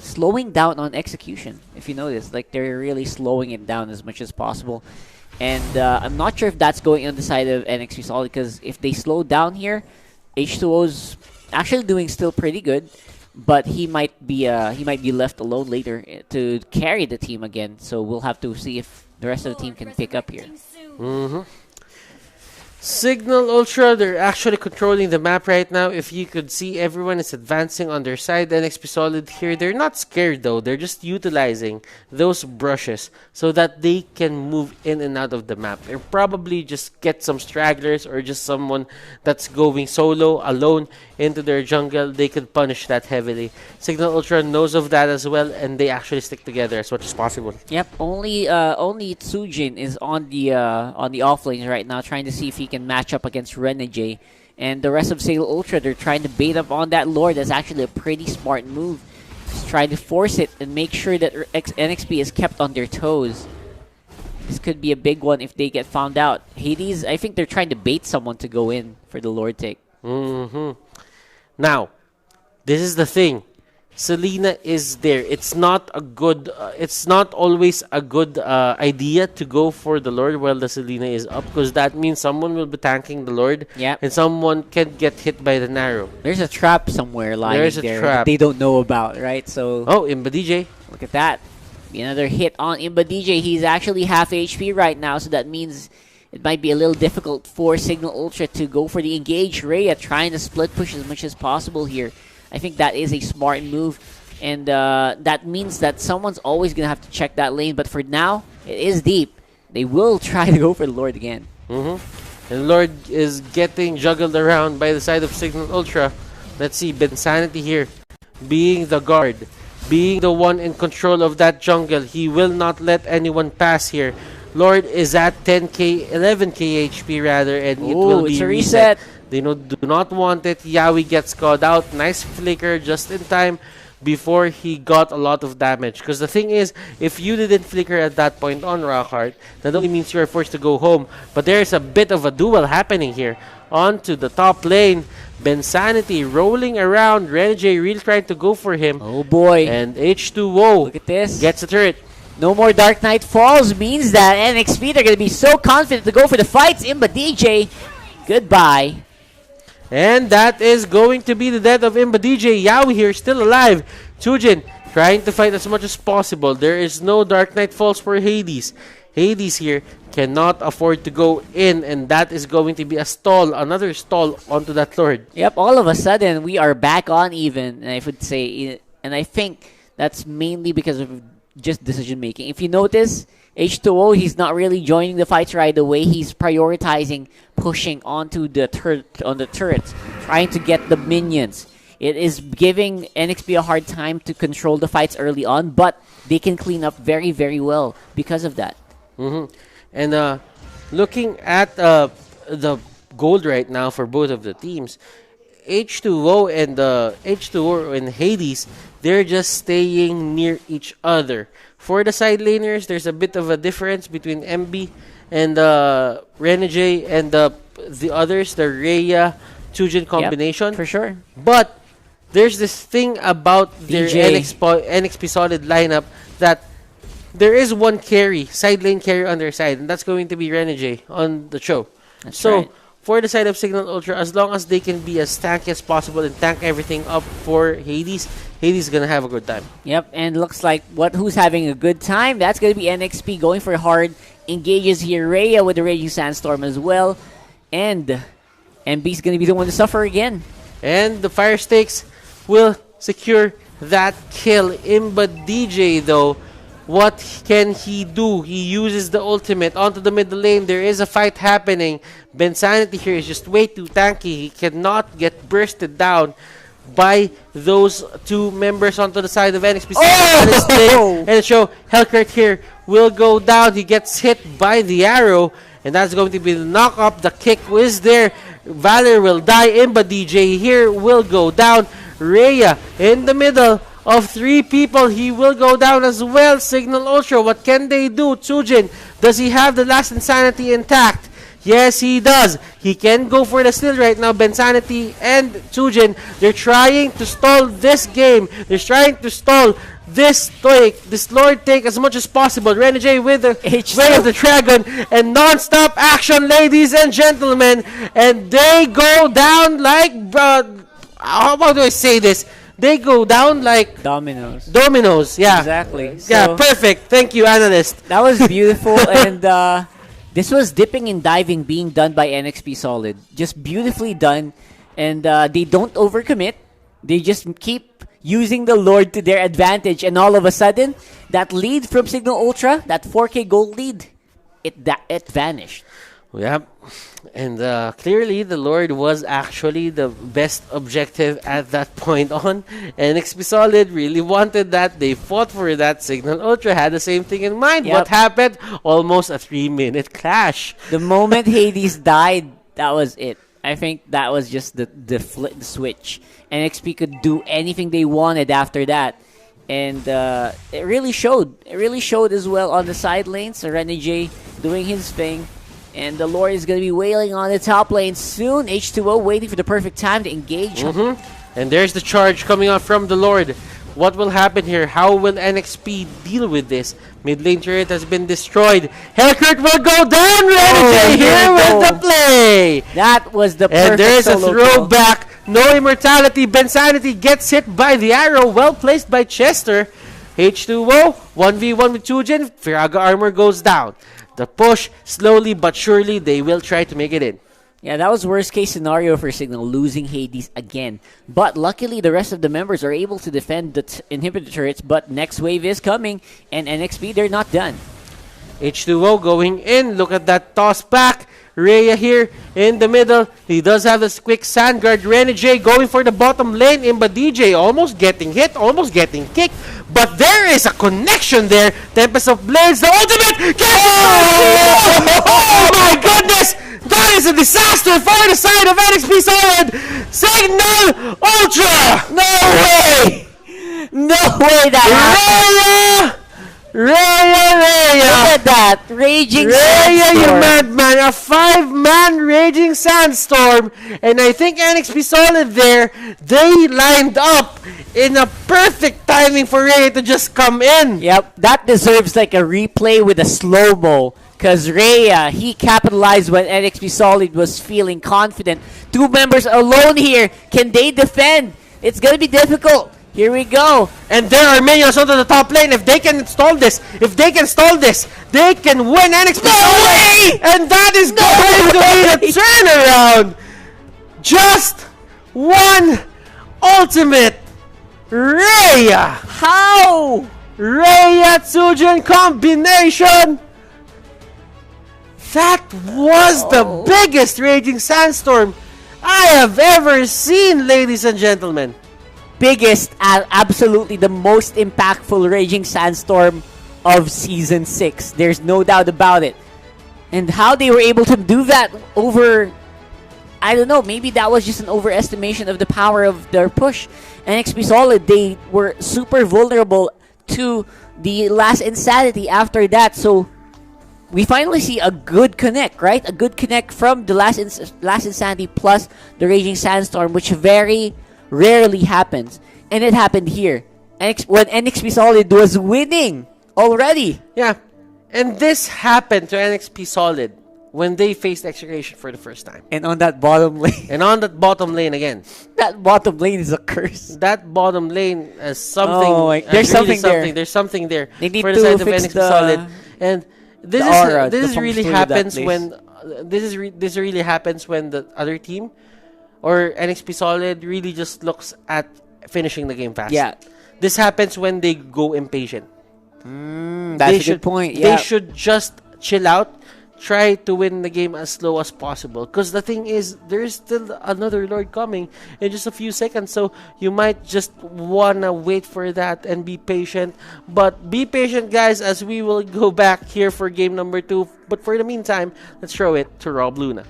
slowing down on execution, if you notice. Like, they're really slowing it down as much as possible. And I'm not sure if that's going on the side of NXP Solid, because if they slow down here, H2O's actually doing still pretty good, but he might be left alone later to carry the team again. So we'll have to see if the rest of the team can pick up here. Signal Ultra, they're actually controlling the map right now. If you could see, everyone is advancing on their side. NXP Solid here, they're not scared though. They're just utilizing those brushes so that they can move in and out of the map. They'll probably just get some stragglers or just someone that's going solo, alone into their jungle. They could punish that heavily. Signal Ultra knows of that as well, and they actually stick together as much as possible. Yep, only Tsujin is on the off lanes right now, trying to see if he can match up against Renegade. And the rest of Signal Ultra, they're trying to bait up on that Lord. That's actually a pretty smart move. Just trying to force it and make sure that NXP is kept on their toes. This could be a big one if they get found out. Hades, I think they're trying to bait someone to go in for the Lord take. Now, this is the thing. Selena is there. It's not a good. It's not always a good idea to go for the Lord while the Selena is up, because that means someone will be tanking the Lord, and someone can get hit by the narrow. There's a trap somewhere lying there trap that they don't know about, right? So Imba DJ. Look at that. Another hit on Imba DJ. He's actually half HP right now, so that means it might be a little difficult for Signal Ultra to go for the engage. Rhea trying to split push as much as possible here. I think that is a smart move, and that means that someone's always going to have to check that lane. But for now, it is deep. They will try to go for the Lord again. And Lord is getting juggled around by the side of Signal Ultra. Let's see, Bensanity here, being the guard, being the one in control of that jungle. He will not let anyone pass here. Lord is at 10k, 11k HP rather, and it will be it's a reset. They do not want it. Yawi gets caught out. Nice flicker just in time before he got a lot of damage. Because the thing is, if you didn't flicker at that point on Rockhart, that only means you are forced to go home. But there's a bit of a duel happening here. Onto the top lane. Bensanity rolling around. Renegade really trying to go for him. Oh boy. And H2O Look at this. gets a turret. No more Dark Knight Falls means that NXP, they're going to be so confident to go for the fights. Imba DJ, goodbye. And that is going to be the death of Imba DJ. Yawi here still alive. Chujin trying to fight as much as possible. There is no Dark Knight Falls for Hades. Hades here cannot afford to go in, and that is going to be a stall, another stall onto that Lord. Yep, all of a sudden we are back on even, and I would say, and I think that's mainly because of just decision making. If you notice, H2O, he's not really joining the fights right away. He's prioritizing pushing onto the turrets, trying to get the minions. It is giving NXP a hard time to control the fights early on, but they can clean up very, very well because of that. And looking at the gold right now for both of the teams, H2O and Hades, they're just staying near each other. For the side laners, there's a bit of a difference between MB and Renegade and the others, the Rhea Chujin combination. Yep, for sure. But there's this thing about their DJ. NXP Solid lineup that there is one carry, side lane carry on their side, and that's going to be Renegade on the show. That's so right. for the side of Signal Ultra, as long as they can be as tanky as possible and tank everything up for Hades, Hades is gonna have a good time. Yep, and looks like who's having a good time? That's gonna be NXP going for hard engages here Rhea with the Raging Sandstorm as well. And MB's going to be the one to suffer again. And the Fire Stakes will secure that kill. Imba DJ, though, what can he do? He uses the ultimate onto the middle lane. There is a fight happening. Bensanity here is just way too tanky. He cannot get bursted down by those two members onto the side of NXP. And show Hellcurt here will go down. He gets hit by the arrow, and that's going to be the knock up. The kick is there. Valor will die. Imba DJ here will go down. Rhea in the middle of three people. He will go down as well. Signal Ultra. What can they do? Tsujin, does he have the last insanity intact? Yes, he does. He can go for the steal right now. Bensanity and Tsujin, they're trying to stall this game. They're trying to stall this Lord take as much as possible. Renegade with the Way of the Dragon and non-stop action, ladies and gentlemen. And they go down like... how do I say this? They go down like... Dominoes. Dominoes, yeah. Exactly. So yeah, perfect. Thank you, analyst. that was beautiful. And this was dipping and diving being done by NXP Solid. Just beautifully done. And they don't overcommit. They just keep using the Lord to their advantage. And all of a sudden, that lead from Signal Ultra, that 4K gold lead, it vanished. Yeah, and clearly the Lord was actually the best objective at that point on. NXP Solid really wanted that. They fought for that. Signal Ultra had the same thing in mind. Yep. What happened? Almost a 3-minute clash. The moment Hades died, that was it. I think that was just the switch. NXP could do anything they wanted after that. And it really showed. It really showed as well on the side lanes. Renegade doing his thing. And the Lord is going to be wailing on the top lane soon. H2O waiting for the perfect time to engage. And there's the charge coming out from the Lord. What will happen here? How will NXP deal with this? Mid lane turret has been destroyed. Hellcurt will go down. Renegade here with the play. That was the perfect And there's a solo throwback. No immortality. Bensanity gets hit by the arrow. Well placed by Chester. H2O 1v1 with Chujin. Firaga armor goes down. The push, slowly but surely, they will try to make it in. Yeah, that was worst case scenario for Signal, losing Hades again. But luckily, the rest of the members are able to defend the inhibitor turrets, but next wave is coming, and NXP, they're not done. H2O going in. Look at that toss back. Rhea here in the middle. He does have this quick sand guard. Renegade going for the bottom lane. Imba DJ almost getting hit, almost getting kicked. But there is a connection there. Tempest of Blades, the ultimate! Oh my goodness! That is a disaster for the side of NXP Solid! Signal Ultra! No way! No way that happened! Rhea! Look at that! Raging Rhea, you Sandstorm! madman! A 5-man Raging Sandstorm! And I think NXP Solid there, they lined up in a perfect timing for Rhea to just come in. Yep, that deserves like a replay with a slow-mo. Because Rhea, he capitalized when NXP Solid was feeling confident. Two members alone here. Can they defend? It's going to be difficult. Here we go. And there are minions onto the top lane. If they can install this, they can win NXP Solid. And that is going to be the turnaround. Just one ultimate. Rhea. How? Rhea Tsujin combination. That was the biggest Raging Sandstorm I have ever seen, ladies and gentlemen. Biggest, absolutely the most impactful Raging Sandstorm of Season 6. There's no doubt about it. And how they were able to do that over... I don't know, maybe that was just an overestimation of the power of their push. NXP Solid, they were super vulnerable to the last Insanity after that. So, we finally see a good connect, right? A good connect from the last Insanity plus the Raging Sandstorm, which very rarely happens. And it happened here. When NXP Solid was winning already. Yeah. And this happened to NXP Solid when they faced Execration for the first time. And on that bottom lane. And on that bottom lane again. That bottom lane is a curse. That bottom lane is something. Oh, there's really something there. There's something there They need for to the side of fix NXP Solid. And This the aura, this the is really punctuality of that happens place. when this really happens when the other team or NXP Solid really just looks at finishing the game fast. Yeah. This happens when they go impatient. That's a good point. They Yeah. should just chill out, try to win the game as slow as possible. Because the thing is, there is still another Lord coming in just a few seconds. So you might just wanna wait for that and be patient. But be patient, guys, as we will go back here for game number 2. But for the meantime, let's throw it to Rob Luna.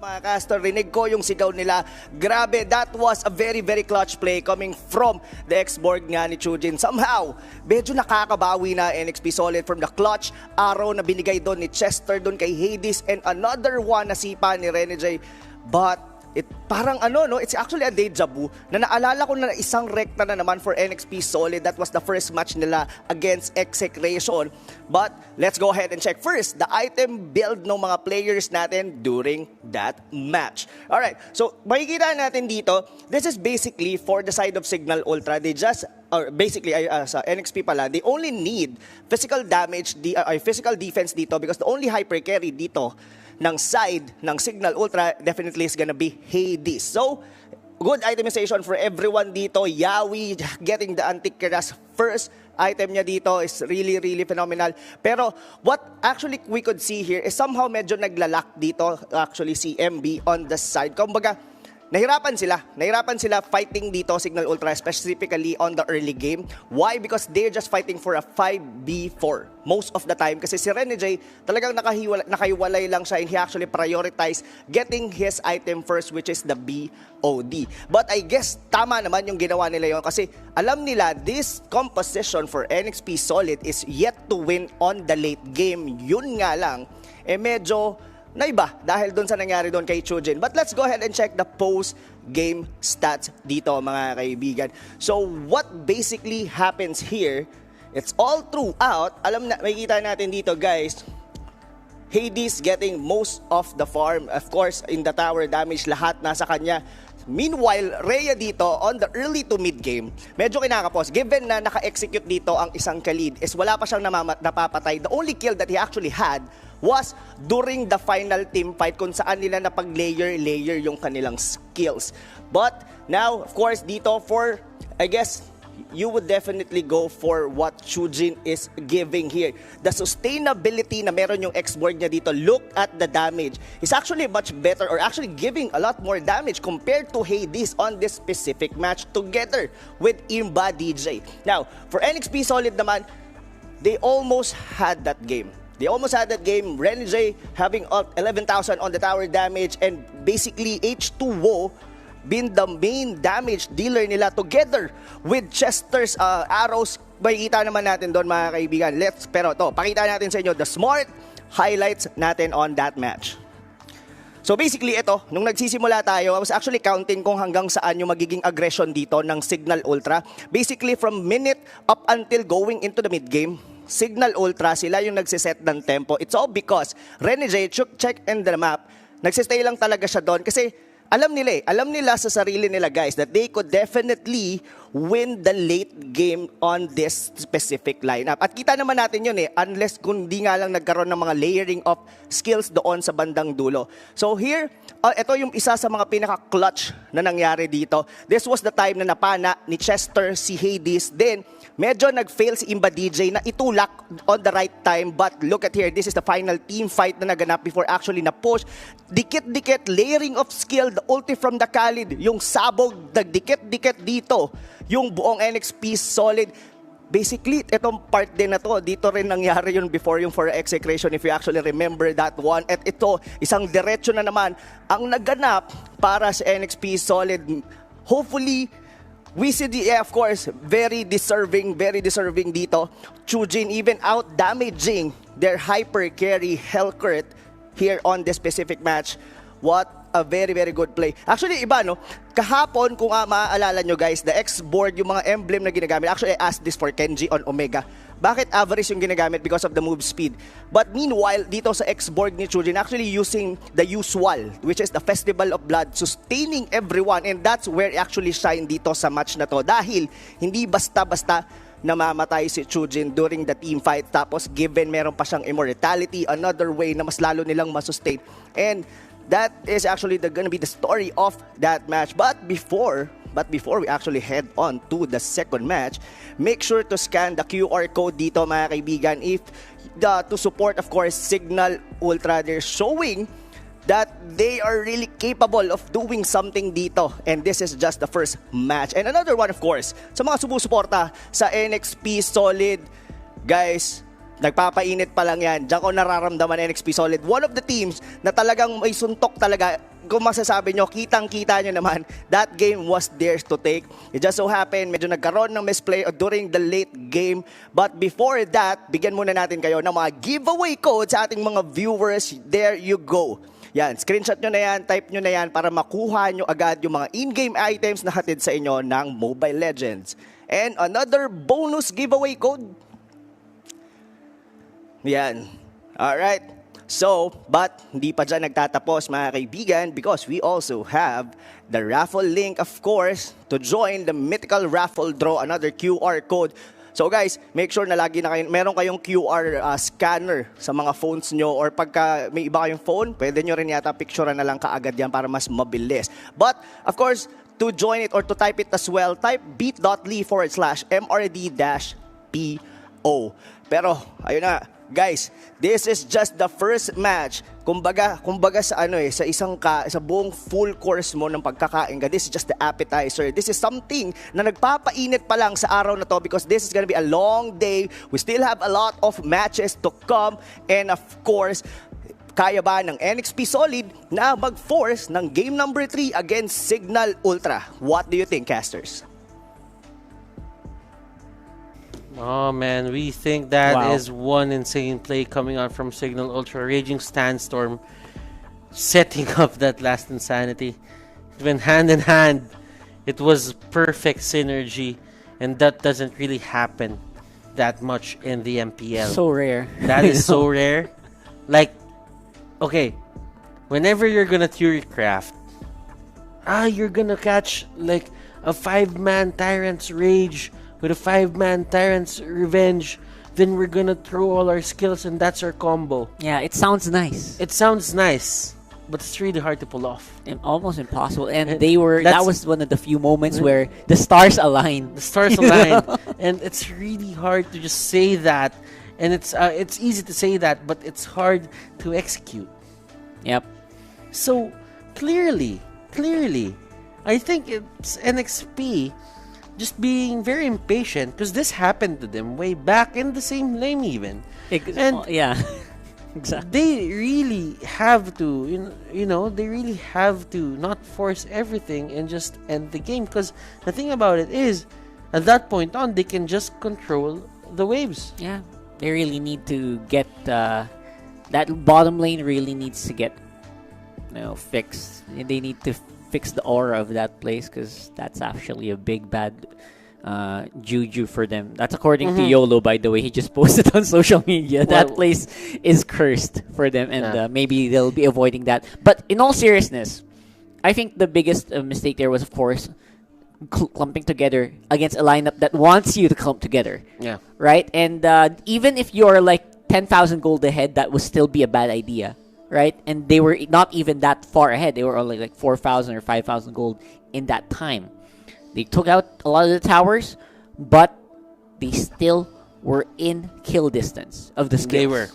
Mga caster, rinig ko yung sigaw nila. Grabe, that was a very, very clutch play coming from the ex-Borg nga ni Chujin. Somehow, medyo nakakabawi na NXP Solid from the clutch arrow na binigay doon ni Chester doon kay Hades and another one na sipa ni Rene J. But it parang it's actually a deja vu na naalala ko na isang rekta na naman for NXP Solid. That was the first match nila against Execration. But let's go ahead and check first the item build ng mga players natin during that match. Alright, so makikita natin dito, this is basically for the side of Signal Ultra. They just basically sa NXP pala, they only need physical damage, physical defense dito because the only hyper carry dito ng side ng Signal Ultra definitely is gonna be Hades. So, good itemization for everyone dito. Yawi getting the Antikyras first item niya dito is really, really phenomenal. Pero what actually we could see here is somehow medyo naglalak dito actually si MB on the side. Kumbaga, nahirapan sila fighting dito Signal Ultra, specifically on the early game. Why? Because they're just fighting for a 5v4 most of the time. Kasi si Rene J, talagang nakahiwalay lang siya and he actually prioritized getting his item first, which is the BOD. But I guess tama naman yung ginawa nila yon kasi alam nila this composition for NXP Solid is yet to win on the late game. Yun nga lang, medyo naiba dahil doon sa nangyari doon kay Chujin. But let's go ahead and check the post-game stats dito mga kaibigan. So what basically happens here, it's all throughout. Makikita natin dito guys, Hades getting most of the farm. Of course, in the tower damage, lahat nasa kanya. Meanwhile, Rhea dito on the early to mid game, medyo kinakapos. Given na naka-execute dito ang isang Khalid, is wala pa siyang napapatay. The only kill that he actually had was during the final team fight kung saan nila napag-layer yung kanilang skills. But now, of course, dito for, I guess, you would definitely go for what Chujin is giving here. The sustainability na meron yung X-Borg niya dito, look at the damage. It's actually much better or actually giving a lot more damage compared to Hades on this specific match together with Imba DJ. Now, for NXP Solid naman, they almost had that game. Rene J having 11,000 on the tower damage and basically H2O been the main damage dealer nila together with Chester's arrows. Makikita naman natin doon mga kaibigan. Pero pakita natin sa inyo the smart highlights natin on that match. So basically ito, nung nagsisimula tayo, I was actually counting kung hanggang saan yung magiging aggression dito ng Signal Ultra. Basically from minute up until going into the mid game, Signal Ultra, sila yung nagsiset ng tempo. It's all because Rene J, check in the map, nagsistay lang talaga siya doon kasi alam nila sa sarili nila guys that they could definitely win the late game on this specific lineup. At kita naman natin yun unless kung di nga lang nagkaroon ng mga layering of skills doon sa bandang dulo. So here, ito yung isa sa mga pinaka-clutch na nangyari dito. This was the time na napana ni Chester si Hades. Then, medyo nag-fail si Imba DJ na itulak on the right time. But look at here, this is the final team fight na naganap before actually na-push. Dikit-dikit, layering of skill, the ulti from the Khalid, yung sabog, nagdikit-dikit dito, yung buong NXP Solid. Basically, itong part din na to, dito rin nangyari yun before yung for Execration, if you actually remember that one. At ito, isang diretso na naman ang naganap para sa NXP Solid. Hopefully, we see of course, very deserving dito. Chujin even out damaging their hyper carry Hellcurt here on this specific match. What a very, very good play. Actually, iba, no? Kahapon, kung maaalala nyo guys, the X-board, yung mga emblem na ginagamit. Actually, I asked this for Kenji on Omega. Bakit Avarice yung ginagamit? Because of the move speed. But meanwhile, dito sa X-board ni Chujin, actually using the usual, which is the Festival of Blood, sustaining everyone. And that's where actually shine dito sa match na to. Dahil, hindi basta-basta namamatay si Chujin during the team fight. Tapos given meron pa siyang immortality, another way na mas lalo nilang masustain. And that is actually gonna be the story of that match. But before we actually head on to the second match, make sure to scan the QR code dito mga kaibigan to support, of course, Signal Ultra. They're showing that they are really capable of doing something dito. And this is just the first match. And another one, of course, sa mga sumusuporta sa NXP Solid, guys, nagpapainit pa lang yan. Diyan ko nararamdaman NXP Solid. One of the teams na talagang may suntok talaga. Kung masasabi nyo, kitang-kita nyo naman, that game was theirs to take. It just so happened, medyo nagkaroon ng misplay during the late game. But before that, bigyan muna natin kayo ng mga giveaway codes sa ating mga viewers. There you go. Yan, screenshot nyo na yan, type nyo na yan para makuha nyo agad yung mga in-game items na hatid sa inyo ng Mobile Legends. And another bonus giveaway code. Yan. Alright. So, but hindi pa dyan nagtatapos mga kaibigan, because we also have the raffle link, of course, to join the mythical raffle draw, another QR code. So guys, make sure na lagi na kayo, meron kayong QR scanner sa mga phones nyo, or pagka may iba kayong phone, pwede nyo rin yata picture na lang kaagad yan para mas mabilis. But, of course, to join it or to type it as well, type bit.ly/MRD-PO. Pero, ayun na, guys, this is just the first match. Kumbaga sa buong full course mo ng pagkakain ka, this is just the appetizer. This is something na nagpapainit pa lang sa araw na to, because this is gonna be a long day. We still have a lot of matches to come. And of course, kaya ba ng NXP Solid na mag-force ng game number 3 against Signal Ultra? What do you think, casters? Oh man, we think that is one insane play coming out from Signal Ultra. Raging Sandstorm setting up that last insanity. It went hand in hand. It was perfect synergy, and that doesn't really happen that much in the MPL. So rare. That is so rare. Like, okay, whenever you're gonna Theorycraft, you're gonna catch like a 5-man Tyrant's Rage with a 5-man Tyrant's Revenge, then we're gonna throw all our skills and that's our combo. Yeah, it sounds nice. It sounds nice, but it's really hard to pull off. Almost impossible. And that was one of the few moments where the stars aligned. The stars aligned. And it's really hard to just say that. And it's easy to say that, but it's hard to execute. Yep. So, clearly, I think it's NXP just being very impatient, because this happened to them way back in the same lane even. Yeah, exactly. They really have to, they really have to not force everything and just end the game, because the thing about it is, at that point on, they can just control the waves. Yeah, they really need to get that bottom lane really needs to get fixed. They need to fix the aura of that place, because that's actually a big bad juju for them. That's according to YOLO, by the way. He just posted on social media. That place is cursed for them, and maybe they'll be avoiding that. But in all seriousness, I think the biggest mistake there was, of course, clumping together against a lineup that wants you to clump together. Yeah. Right? And even if you're like 10,000 gold ahead, that would still be a bad idea. Right? And they were not even that far ahead. They were only like 4,000 or 5,000 gold in that time. They took out a lot of the towers, but they still were in kill distance of the skills. They were.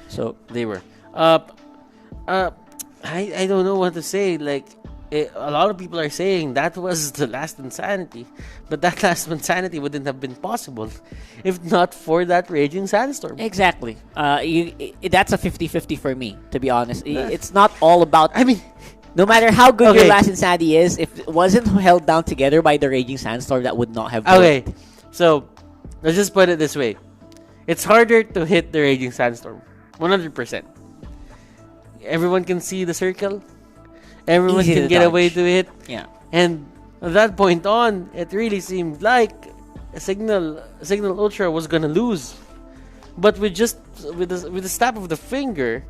So they were. I don't know what to say. Like, a lot of people are saying that was the last insanity, but that last insanity wouldn't have been possible if not for that Raging Sandstorm. Exactly. That's a 50-50 for me, to be honest. It's not all about... I mean, no matter how good your last insanity is, if it wasn't held down together by the Raging Sandstorm, that would not have worked. Okay, so let's just put it this way. It's harder to hit the Raging Sandstorm. 100%. Everyone can see the circle. Everyone Easy can to get dodge. away to it. Yeah. And at that point on, it really seemed like Signal Ultra was gonna lose. But with the snap of the finger,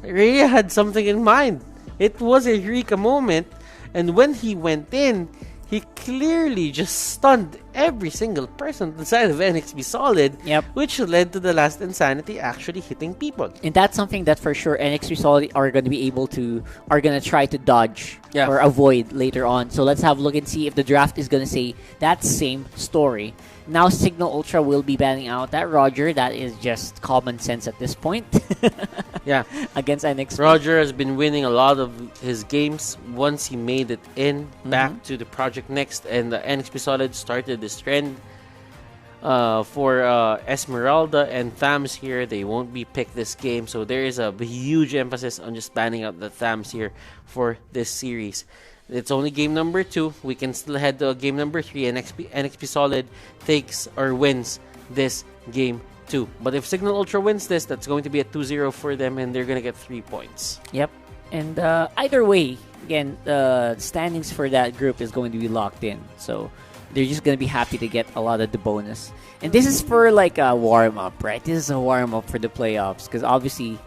Rhea had something in mind. It was a Eureka moment, and when he went in, he clearly just stunned every single person on the side of NXP Solid, Yep. which led to the last Insanity actually hitting people. And that's something that for sure NXT Solid are going to be able to, are going to try to dodge Yeah. or avoid later on. So let's have a look and see if the draft is going to say that same story. Now Signal Ultra will be banning out that Roger. That is just common sense at this point. Yeah. Against NXT. Roger has been winning a lot of his games once he made it in back to the Project Next, and the NXP Solid started this trend. For Esmeralda and Thams here, they won't be picked this game, so there is a huge emphasis on just banning out the Thams here for this series. It's only game number 2. We can still head to game number 3. NXP Solid takes or wins this game 2. But if Signal Ultra wins this, that's going to be a 2-0 for them, and they're going to get 3 points. Yep. And either way, again, the standings for that group is going to be locked in. So they're just going to be happy to get a lot of the bonus. And this is for like a warm-up, right? This is a warm-up for the playoffs. Because obviously,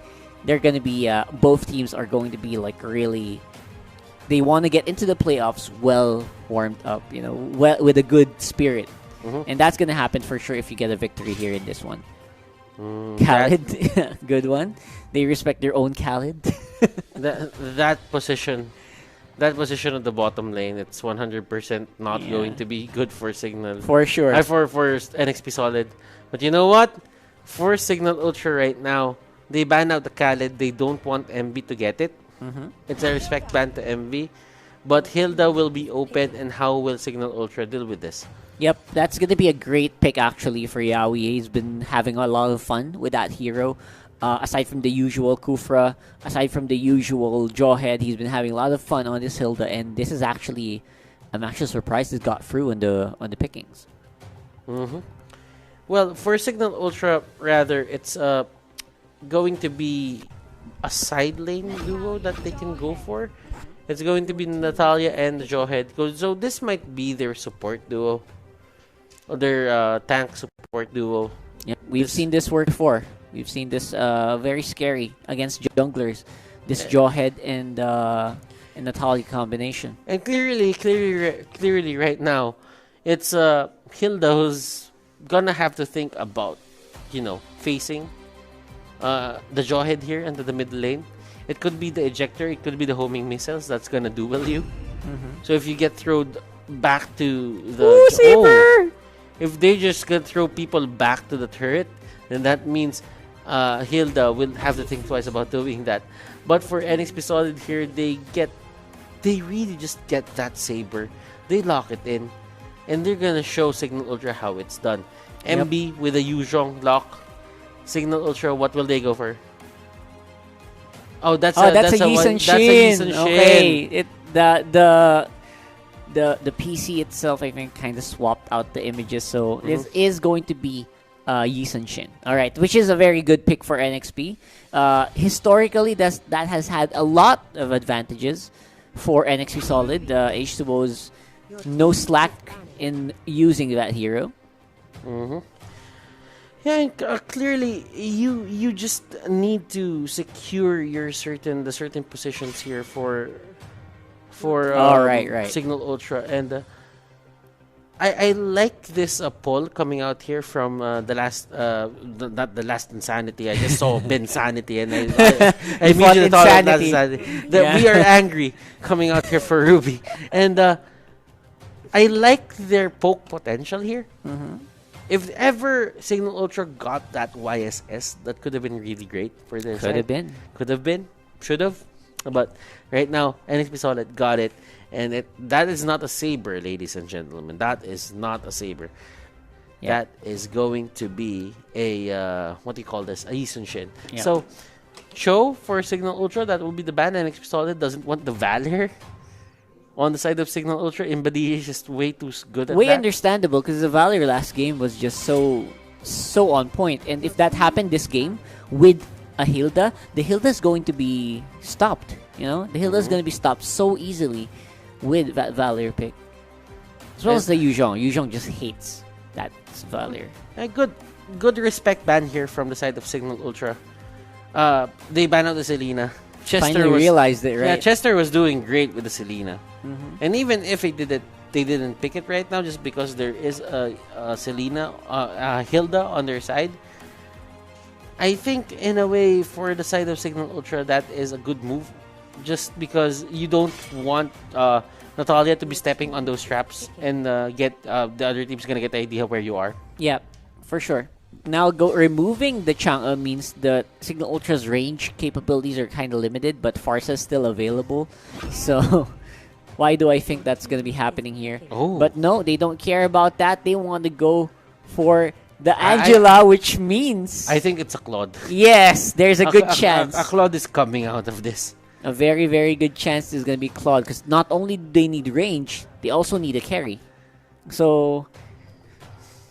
they're going to be, both teams are going to be like really, they want to get into the playoffs well warmed up, you know, well, with a good spirit. And that's going to happen for sure if you get a victory here in this one. Khaled, good one. They respect their own Khaled. that position at the bottom lane, it's 100% not going to be good for Signal. For sure. For NXP Solid. But you know what? For Signal Ultra right now, they ban out the Khaled. They don't want MB to get it. It's a respect ban to MB. But Hilda will be open, and how will Signal Ultra deal with this? Yep, that's going to be a great pick actually for Yaoi. He's been having a lot of fun with that hero. Aside from the usual Kufra, aside from the usual Jawhead, he's been having a lot of fun on this Hilda, and this is actually, I'm actually surprised it got through on the pickings. Well, for Signal Ultra, rather, it's going to be a side lane duo that they can go for. It's going to be Natalia and Jawhead. So this might be their support duo, or their tank support duo. Yep, we've seen this work before. We've seen this very scary against junglers. This Jawhead and Natalia combination. And clearly, right now, it's Hilda who's gonna have to think about, facing the Jawhead here into the mid lane. It could be the ejector, it could be the homing missiles that's gonna duel you. So if you get thrown back to the if they just can throw people back to the turret, then that means Hilda will have to think twice about doing that. But for NXP Solid here, they really just get that saber, they lock it in, and they're gonna show Signal Ultra how it's done. MB with a Yuzhong lock. Signal Ultra, what will they go for? Oh, that's a Yi Sun Shin. Okay, the PC itself, I think, kind of swapped out the images, so this is going to be Yi Sun Shin. All right, which is a very good pick for NXP. Historically, that has had a lot of advantages for NXP Solid. H2O's no slack in using that hero. Yeah, and, clearly you just need to secure the certain positions here for right. Signal Ultra, and I like this poll coming out here from the last not the last Insanity. I just saw Bensanity, and I immediately thought of that Insanity. We are angry coming out here for Ruby, and I like their poke potential here. If ever Signal Ultra got that YSS, that could have been really great for their side. Could have been. Should have. But right now, NXP Solid got it. And that is not a saber, ladies and gentlemen. That is not a saber. Yeah. That is going to be a, what do you call this? A Yi Sun Shin. Yeah. So, show for Signal Ultra, that will be the ban. NXP Solid doesn't want the Valor on the side of Signal Ultra. Imbadi is just way too good at way that. Understandable, because the Valor last game was just so on point. And if that happened this game with a Hilda, the Hilda is going to be stopped. The Hilda is going to be stopped so easily with that Valor pick. As well as the Yuzhong. Yuzhong just hates that Valor. A good respect ban here from the side of Signal Ultra. They ban out the Selena. Chester finally realized it, right? Yeah, Chester was doing great with the Selena. And even if he did it they didn't pick it right now just because there is a Selena, Hilda on their side. I think in a way for the side of Signal Ultra that is a good move, just because you don't want Natalia to be stepping on those traps and get the other team's gonna get the idea where you are. Yeah, for sure. Now, removing the Chang'e means the Signal Ultra's range capabilities are kind of limited, but Farsa is still available. So, why do I think that's going to be happening here? Oh. But no, they don't care about that. They want to go for the Angela, which means... I think it's a Claude. Yes, there's a good chance. A Claude is coming out of this. A very, very good chance is going to be Claude, because not only do they need range, they also need a carry. So...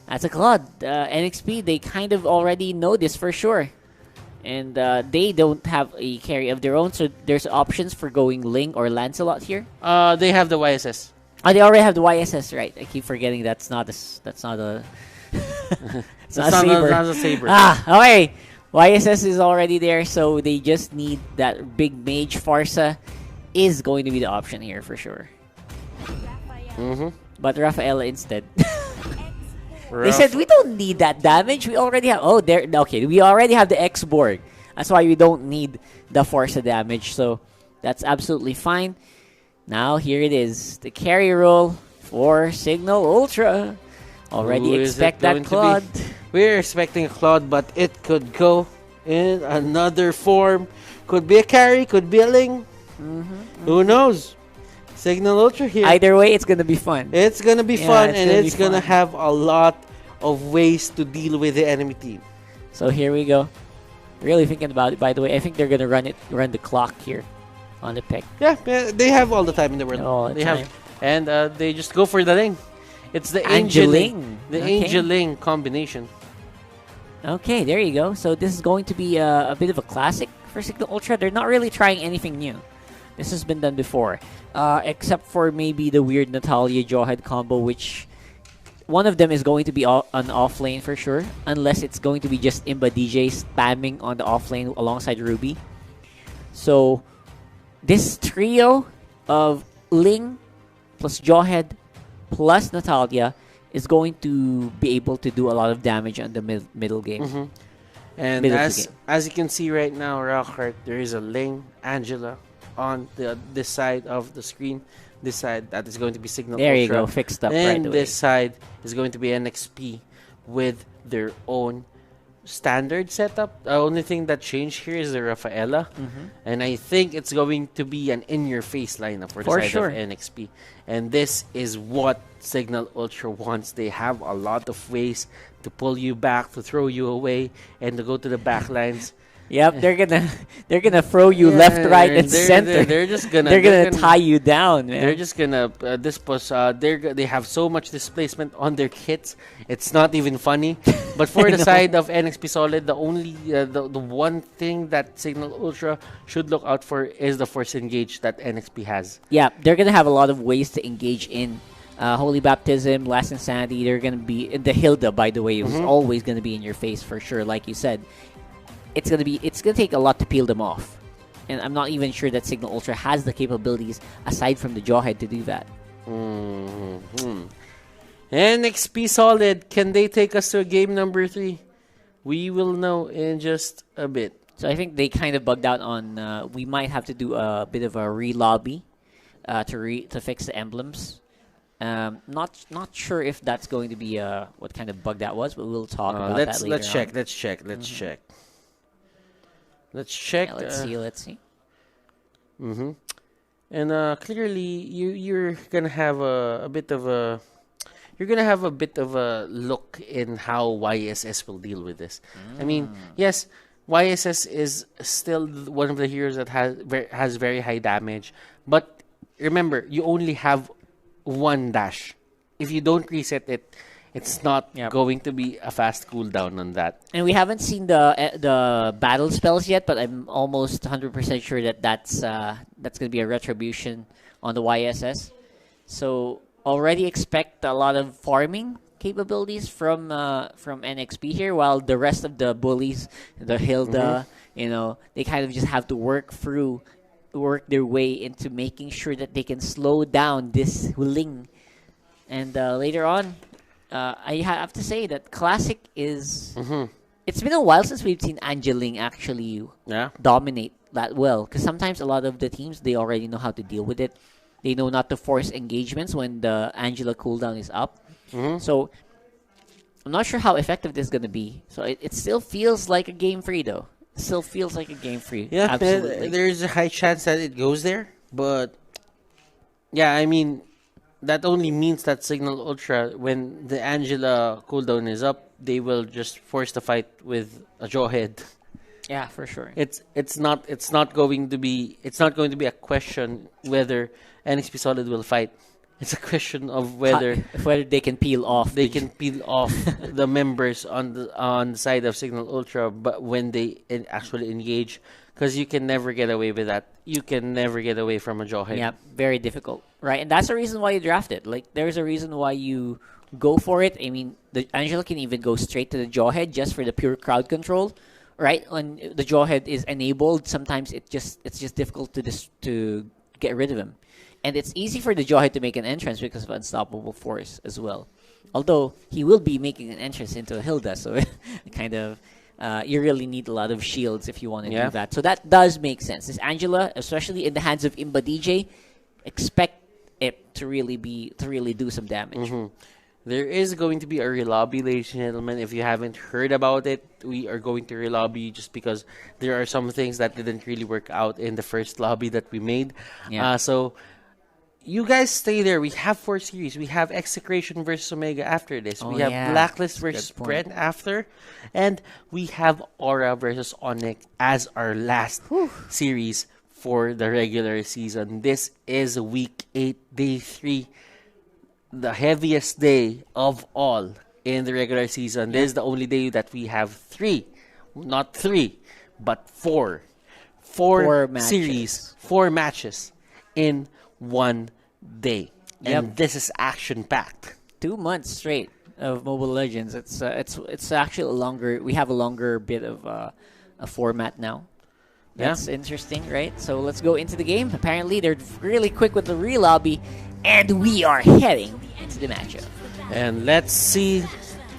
That's a Claude. NXP, they kind of already know this for sure. And they don't have a carry of their own, so there's options for going Ling or Lancelot here. They have the YSS. Oh, they already have the YSS, right? I keep forgetting that's not a it's not a saber. Not a saber. Okay. YSS is already there, so they just need that big mage. Farsa is going to be the option here for sure. But Rafaela instead. They said we don't need that damage. We already have. Oh, there. Okay, we already have the X-Borg. That's why we don't need the Forza damage. So that's absolutely fine. Now here it is, the carry roll for Signal Ultra. Already expect that Claude. We're expecting a Claude, but it could go in another form. Could be a carry. Could be a Ling. Who knows? Signal Ultra here. Either way, it's gonna be fun. It's gonna be fun, and it's gonna have a lot of ways to deal with the enemy team. So here we go. Really thinking about it. By the way, I think they're gonna run the clock here on the pick. Yeah, they have all the time in the world. All the they time. have, and they just go for the Ling. It's the Angeling. The Okay. Angeling combination. Okay, there you go. So this is going to be a bit of a classic for Signal Ultra. They're not really trying anything new. This has been done before. Except for maybe the weird Natalia Jawhead combo, which one of them is going to be an off lane for sure, unless it's going to be just Imba DJ spamming on the off lane alongside Ruby. So this trio of Ling plus Jawhead plus Natalia is going to be able to do a lot of damage on the middle game. And as you can see right now, Rockhart, there is a Ling, Angela on this side of the screen. This side, that is going to be Signal There Ultra. you go, fixed up and right away. this side is going to be NXP with their own standard setup. The only thing that changed here is the Rafaela. And I think it's going to be an in-your-face lineup for the side sure. of NXP. And this is what Signal Ultra wants. They have a lot of ways to pull you back, to throw you away, and to go to the back lines. Yep, they're gonna throw you left, right, and center. They're just gonna they're gonna tie you down, man. They're just gonna they have so much displacement on their kits. It's not even funny. But for the side of NXP Solid, the only the one thing that Signal Ultra should look out for is the force engage that NXP has. Yeah, they're gonna have a lot of ways to engage in Holy Baptism, Last Insanity. They're gonna be the Hilda, by the way, is always gonna be in your face for sure. Like you said, it's gonna take a lot to peel them off, and I'm not even sure that Signal Ultra has the capabilities aside from the Jawhead to do that. NXP Solid, can they take us to game number 3? We will know in just a bit. So I think they kind of bugged out on. We might have to do a bit of a re-lobby to fix the emblems. Not sure if that's going to be what kind of bug that was, but we'll talk about that later. Let's check. Let's check. Let's check. Yeah, let's see. And clearly, you're gonna have a bit of a look in how YSS will deal with this. I mean, yes, YSS is still one of the heroes that has very high damage, but remember, you only have one dash. If you don't reset it, it's not going to be a fast cooldown on that. And we haven't seen the battle spells yet, but I'm almost 100% sure that's going to be a retribution on the YSS. So already expect a lot of farming capabilities from NXP here, while the rest of the bullies, the Hilda, they kind of just have to work their way into making sure that they can slow down this Ling And later on, I have to say that Classic is. It's been a while since we've seen Angeling actually Yeah. dominate that well. Because sometimes a lot of the teams, they already know how to deal with it. They know not to force engagements when the Angela cooldown is up. So I'm not sure how effective this is going to be. So it still feels like a game free, though. It still feels like a game free. Yeah, Absolutely. there's a high chance that it goes there, but yeah, I mean, that only means that Signal Ultra, when the Angela cooldown is up, they will just force the fight with a jawhead. Yeah, for sure. It's not going to be a question whether NXP Solid will fight. It's a question of whether Whether they can peel off. they can peel off the members on the side of Signal Ultra, but when they actually engage, because you can never get away with that. You can never get away from a jawhead. Yeah, very difficult. Right, and that's the reason why you draft it. Like, there's a reason why you go for it. I mean, the Angela can even go straight to the jawhead just for the pure crowd control. Right, when the jawhead is enabled, sometimes it's just difficult to get rid of him, and it's easy for the jawhead to make an entrance because of unstoppable force as well. Although he will be making an entrance into Hilda, so kind of you really need a lot of shields if you want to do that. So that does make sense. This Angela, especially in the hands of Imba DJ, expect it to really do some damage. There is going to be a relobby, ladies and gentlemen. If you haven't heard about it, we are going to relobby just because there are some things that didn't really work out in the first lobby that we made. Yeah. So you guys stay there. We have 4 series. We have Execration versus Omega after this. Oh, we have yeah. Blacklist versus Good point. Brent after. And we have Aura versus Onyx as our last series for the regular season. This is week 8, day 3. The heaviest day of all in the regular season. This is the only day that we have 3, not 3, but 4. Four matches. series, 4 matches in one day. And this is action packed. 2 months straight of Mobile Legends. It's actually a longer. We have a longer bit of a format now. That's interesting, right? So let's go into the game. Apparently, they're really quick with the relobby, and we are heading into the matchup. And let's see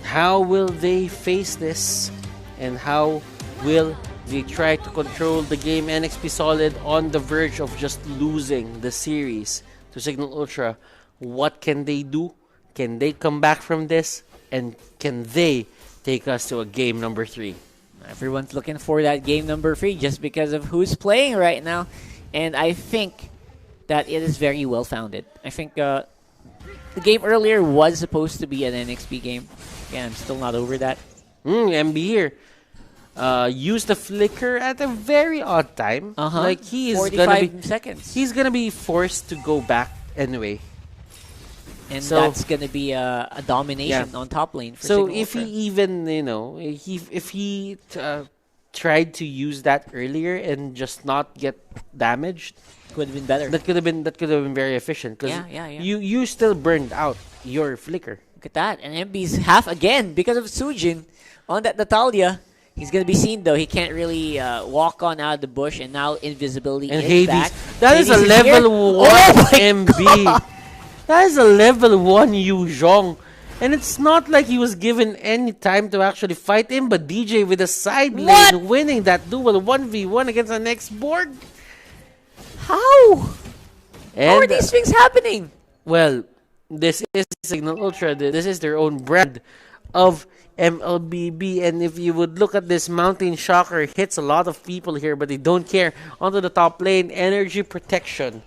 how will they face this and how will they try to control the game. NXP Solid on the verge of just losing the series to Signal Ultra. What can they do? Can they come back from this? And can they take us to a game number 3? Everyone's looking for that game number 3 just because of who's playing right now. And I think that it is very well founded. I think the game earlier was supposed to be an NXP game. Again, I'm still not over that. MB here. Use the flicker at a very odd time. Like he is 45 seconds. He's gonna be forced to go back anyway. And So- that's going to be a domination on top lane for So Signal if Ultra. he even if he tried to use that earlier and just not get damaged, could have been better. that could have been very efficient because Yeah. you still burned out your flicker. Look at that. And MB's half again because of Sujin on that Natalia. He's going to be seen, though. He can't really walk on out of the bush, and now invisibility And is Hades, back. that is a Hades level here. 1 Oh my MB. God. That is a level 1 Yu Zhong. And it's not like he was given any time to actually fight him, but DJ with a side What? lane winning that duel 1v1 against the next board. How? How are And these things happening? well, this is Signal Ultra. This is their own brand of MLBB. And if you would look at this Mountain Shocker, it hits a lot of people here, but they don't care. Onto the top lane, energy protection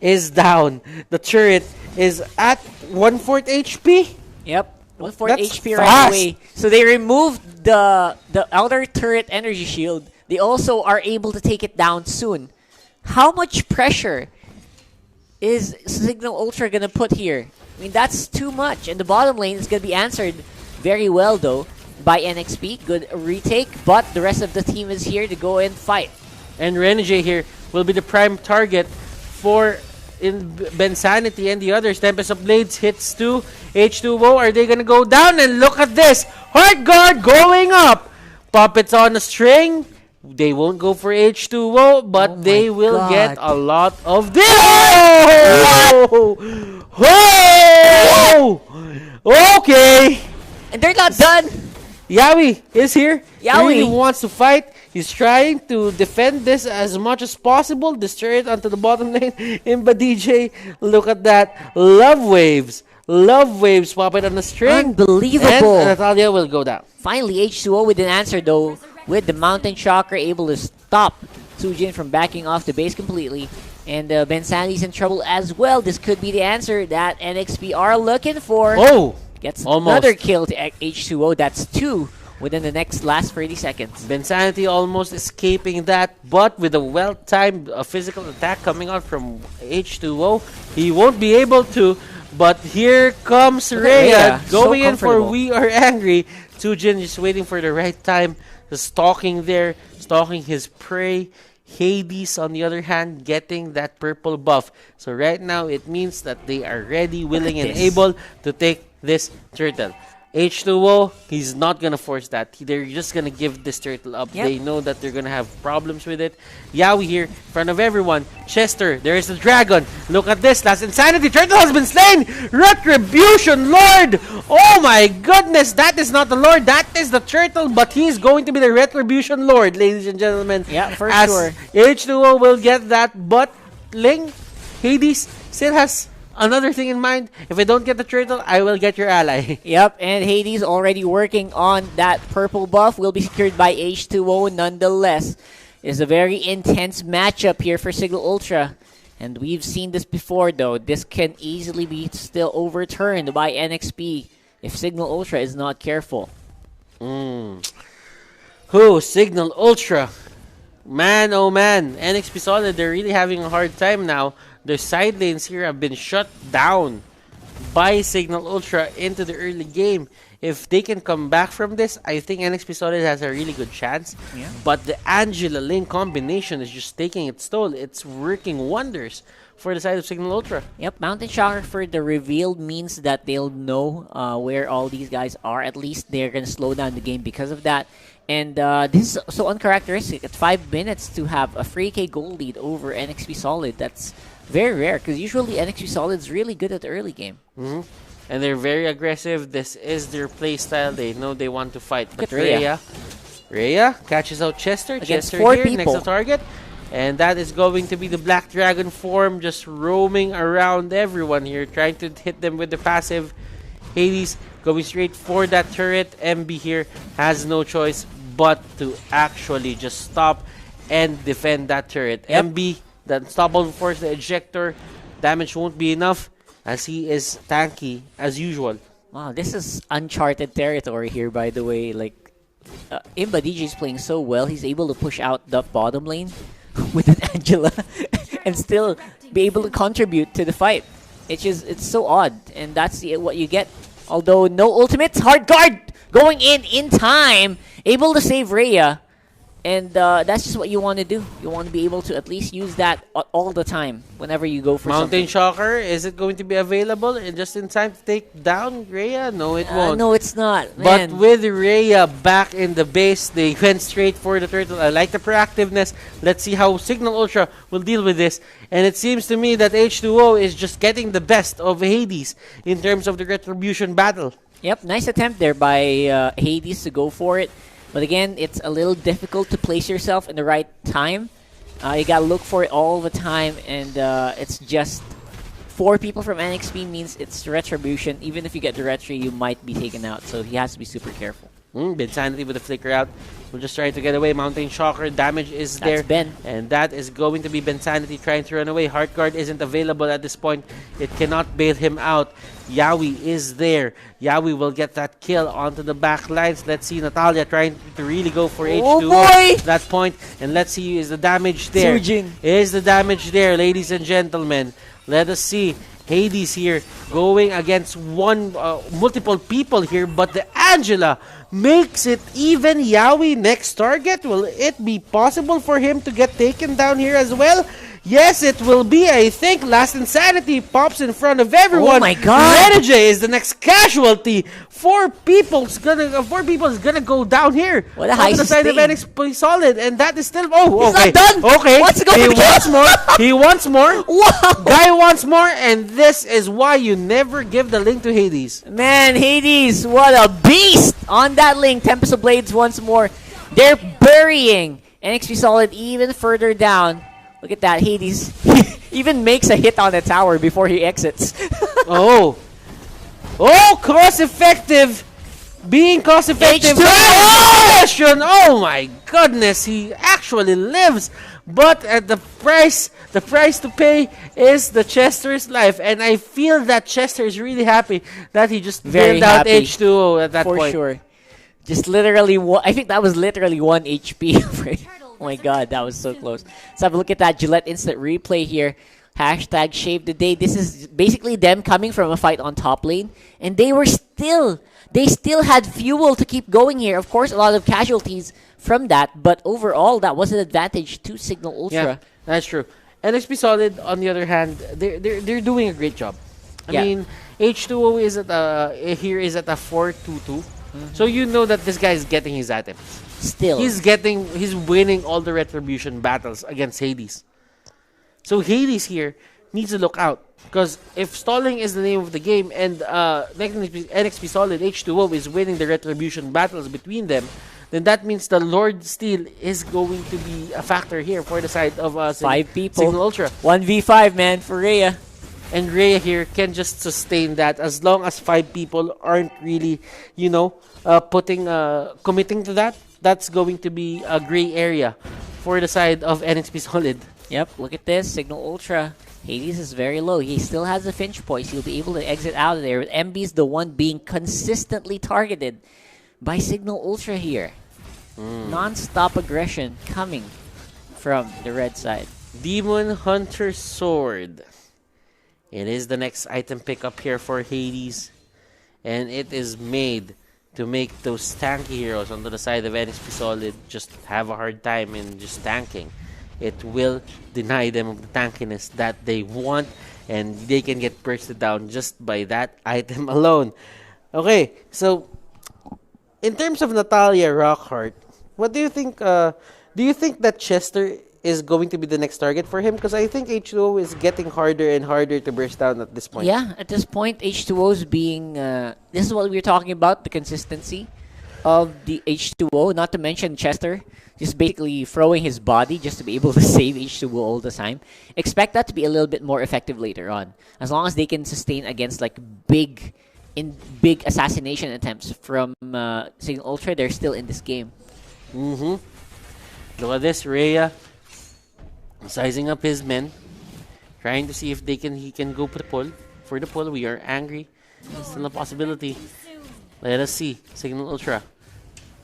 is down. The turret is at 1/4 HP. Yep. 1/4 That's HP fast. right away. So they removed the outer turret energy shield. They also are able to take it down soon. How much pressure is Signal Ultra going to put here? I mean, that's too much. And the bottom lane is going to be answered very well, though, by NXP. Good retake, but the rest of the team is here to go and fight. And Renegade here will be the prime target for Bensanity and the others. Tempest of Blades hits to H2O. Are they going to go down? And look at this. Heart Guard going up. Puppets on a string. They won't go for H2O, but Oh my they will God. get a lot of this. Oh! Okay! And they're not done. Yawi is here. He Yawi. really wants to fight. He's trying to defend this as much as possible. Destroy it onto the bottom lane. Imba DJ, look at that. Love waves. Love waves popping on the string. Unbelievable. And Natalia will go down. Finally, H2O with an answer though, with the Mountain Shocker able to stop Sujin from backing off the base completely. And Ben Sandy's in trouble as well. This could be the answer that NXP are looking for. Oh! Gets almost. another kill to H2O. That's 2 within the last 30 seconds. Bensanity almost escaping that, but with a well-timed physical attack coming out from H2O, he won't be able to. But here comes Rhea going in for We Are Angry. Sujin just waiting for the right time, just stalking there, stalking his prey. Hades, on the other hand, getting that purple buff. So right now, it means that they are ready, willing, and able to take this turtle. H2O, he's not gonna force that. They're just gonna give this turtle up. Yep. They know that they're gonna have problems with it. Yawi here, in front of everyone. Chester, there is the dragon. Look at this, last insanity. Turtle has been slain. Retribution Lord. Oh my goodness, that is not the Lord. That is the turtle, but he's going to be the Retribution Lord, ladies and gentlemen. Yeah, for as sure. H2O will get that, but Ling, Hades still has another thing in mind. If I don't get the turtle, I will get your ally. Yep, and Hades already working on that purple buff. Will be secured by H2O nonetheless. It's a very intense matchup here for Signal Ultra. And we've seen this before though. This can easily be still overturned by NXP if Signal Ultra is not careful. Who? Signal Ultra. Man, oh man. NXP Solid, they're really having a hard time now. Their side lanes here have been shut down by Signal Ultra into the early game. If they can come back from this, I think NXP Solid has a really good chance. Yeah. But the Angela Lane combination is just taking its toll. It's working wonders for the side of Signal Ultra. Yep, Mountain Shocker for the reveal means that they'll know where all these guys are. At least they're going to slow down the game because of that. And this is so uncharacteristic. At 5 minutes to have a 3K goal lead over NXP Solid. That's very rare because usually NXP Solid is really good at the early game. And they're very aggressive. This is their play style. They know they want to fight. But Rhea. Rhea catches out Chester. Against Chester 4 here people. next to target. And that is going to be the Black Dragon form just roaming around everyone here, trying to hit them with the passive. Hades going straight for that turret. MB here has no choice but to actually just stop and defend that turret. Yep. MB, the unstoppable force, the ejector, damage won't be enough as he is tanky as usual. Wow, this is uncharted territory here, by the way. Like, Imba DJ is playing so well, he's able to push out the bottom lane with an Angela and still be able to contribute to the fight. It's so odd, and that's what you get. Although no ultimates, hard guard going in time, able to save Rhea. And that's just what you want to do. You want to be able to at least use that all the time whenever you go for Mountain something. Shocker, is it going to be available and just in time to take down Rhea? No, it won't. No, it's not. But Man. with Rhea back in the base, they went straight for the turtle. I like the proactiveness. Let's see how Signal Ultra will deal with this. And it seems to me that H2O is just getting the best of Hades in terms of the retribution battle. Yep, nice attempt there by Hades to go for it. But again, it's a little difficult to place yourself in the right time. You gotta look for it all the time, and it's just 4 people from NXP means it's retribution. Even if you get the retri, you might be taken out, so he has to be super careful. Bensanity with the flicker out. We're just trying to get away. Mountain Shocker damage is there. That's Ben. And that is going to be Bensanity trying to run away. Heart Guard isn't available at this point. It cannot bail him out. Yawi is there. Yawi will get that kill onto the back lines. Let's see Natalia trying to really go for H2O boy! at that point. And let's see, is the damage there? Sujin. Is the damage there, ladies and gentlemen? Let us see. Hades here going against multiple people here, but the Angela makes it even. Yawi next target. Will it be possible for him to get taken down here as well? Yes, it will be. I think Last Insanity pops in front of everyone. Oh my God. Renegade is the next casualty. Four people's gonna go down here. What a on high the side of sustain. NXP Solid, and that is still. Oh, He's okay. not done. Okay. What's going He to wants get? more. He wants more. Wow. Guy wants more, and this is why you never give the link to Hades. Man, Hades, what a beast! On that link, Tempest of Blades once more. They're burying NXP Solid even further down. Look at that, Hades even makes a hit on the tower before he exits. Oh, cost effective. Being cost effective. H2O! Oh my goodness, he actually lives. But at the price to pay is the Chester's life. And I feel that Chester is really happy that he just Very bailed out happy. H2O at that For point. sure. Just literally, I think that was literally 1 HP. Oh my god, that was so close. Let's have a look at that Gillette instant replay here. Hashtag shave the day. This is basically them coming from a fight on top lane. And they still had fuel to keep going here. Of course, a lot of casualties from that. But overall, that was an advantage to Signal Ultra. Yeah, that's true. NXP Solid, on the other hand, they're doing a great job. I Yeah. mean, H2O is at a 4-2-2. So you know that this guy is getting his items. Still. He's winning all the retribution battles against Hades. So Hades here needs to look out. Because if stalling is the name of the game and NXP Solid H2O is winning the retribution battles between them, then that means the Lord Steel is going to be a factor here for the side of 5 people. Signal Ultra. 1v5, man, for Rhea. And Rhea here can just sustain that as long as 5 people aren't really, committing to that. That's going to be a gray area for the side of NXP Solid. Yep, look at this. Signal Ultra. Hades is very low. He still has a Finch poise. He'll be able to exit out of there. MB's the one being consistently targeted by Signal Ultra here. Non-stop aggression coming from the red side. Demon Hunter Sword. It is the next item pickup here for Hades. And it is made to make those tanky heroes onto the side of NXP Solid just have a hard time in just tanking. It will deny them of the tankiness that they want, and they can get bursted down just by that item alone. Okay, so in terms of Natalia Rockheart, what do you think? Do you think that Chester is going to be the next target for him? Because I think H2O is getting harder and harder to burst down at this point. Yeah, at this point, H2O's being... this is what we were talking about, the consistency of the H2O, not to mention Chester just basically throwing his body just to be able to save H2O all the time. Expect that to be a little bit more effective later on. As long as they can sustain against like big assassination attempts from Signal Ultra, they're still in this game. Look at this, Rhea sizing up his men, trying to see if he can go for the pull. We are angry. It's still a possibility. Let us see. Signal Ultra.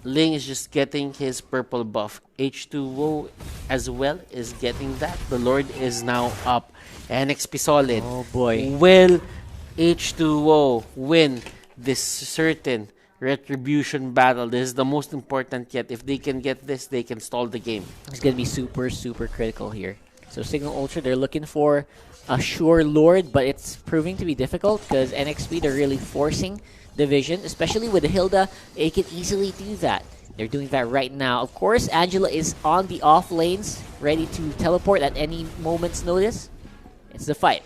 Ling is just getting his purple buff. H2O as well is getting that. The Lord is now up. NXP Solid. Oh boy. Will H2O win this certain retribution battle? This is the most important yet. If they can get this, they can stall the game. It's going to be super, super critical here. So Signal Ultra, they're looking for a sure Lord, but it's proving to be difficult because NXP, they're really forcing division, especially with the Hilda. They can easily do that. They're doing that right now. Of course, Angela is on the off lanes, ready to teleport at any moment's notice. It's the fight.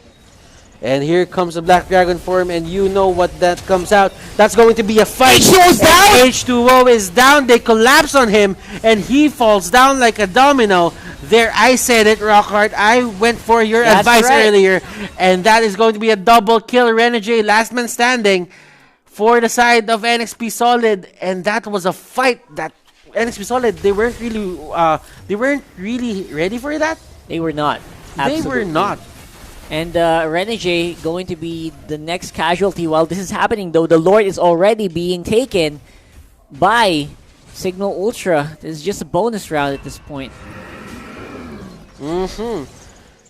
And here comes the Black Dragon form, and you know what that comes out. That's going to be a fight. H2O's down! H2O is down. They collapse on him, and he falls down like a domino. There, I said it, Rockhart. I went for your That's advice right. earlier, and that is going to be a double kill. Renegade, last man standing for the side of NXP Solid, and that was a fight that NXP Solid, they weren't really ready for that. They were not. They were not. And Renegade going to be the next casualty. While this is happening, though, the Lord is already being taken by Signal Ultra. This is just a bonus round at this point.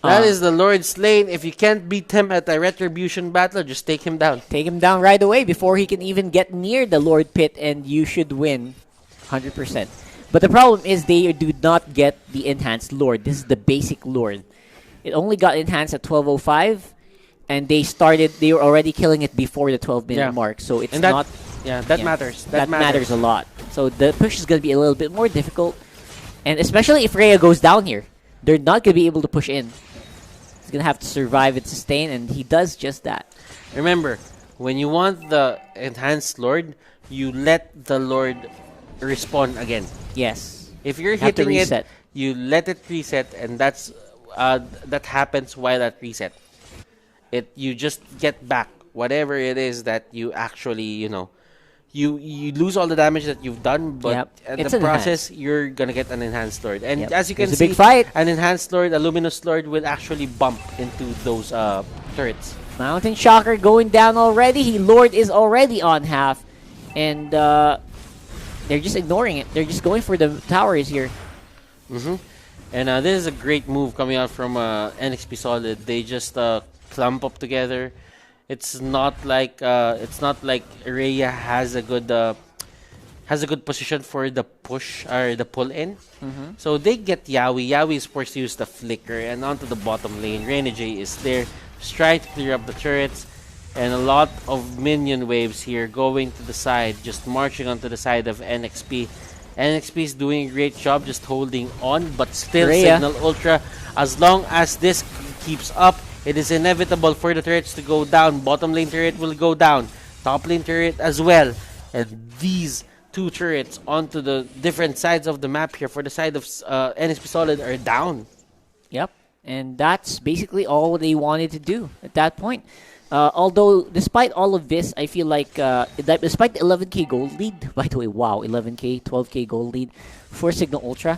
That is the Lord slain. If you can't beat him at a retribution battle, just take him down. Take him down right away before he can even get near the Lord Pit, and you should win 100%. But the problem is they do not get the enhanced Lord. This is the basic Lord. It only got enhanced at 12:05, and they were already killing it before the 12-minute mark. So it's And that- not. That matters. That matters a lot. So the push is going to be a little bit more difficult, and especially if Rhea goes down here, they're not going to be able to push in. He's going to have to survive and sustain, and he does just that. Remember, when you want the enhanced Lord, you let the Lord respawn again. Yes. If you're Have to hitting it, reset. you let it reset, and that happens while at reset. You just get back whatever it is that you actually, you lose all the damage that you've done, but Yep. at It's the an process, you're gonna get an enhanced Lord. And Yep. as you can It's a see, big fight. an enhanced Lord, a luminous Lord, will actually bump into those turrets. Mountain Shocker going down already. Lord is already on half, and they're just ignoring it. They're just going for the towers here. And this is a great move coming out from NXP Solid. They just clump up together. It's not like Rhea has a good position for the push or the pull in. So they get Yawi. Yawi is forced to use the flicker and onto the bottom lane. Renegade is there, just trying to clear up the turrets, and a lot of minion waves here going to the side, just marching onto the side of NXP. NXP is doing a great job just holding on, but still Rhea. Signal Ultra. As long as this keeps up, it is inevitable for the turrets to go down. Bottom lane turret will go down. Top lane turret as well. And these two turrets onto the different sides of the map here for the side of NXP Solid are down. Yep. And that's basically all they wanted to do at that point. Although, despite all of this, I feel like, despite the 11k gold lead, by the way, wow, 11k, 12k gold lead for Signal Ultra,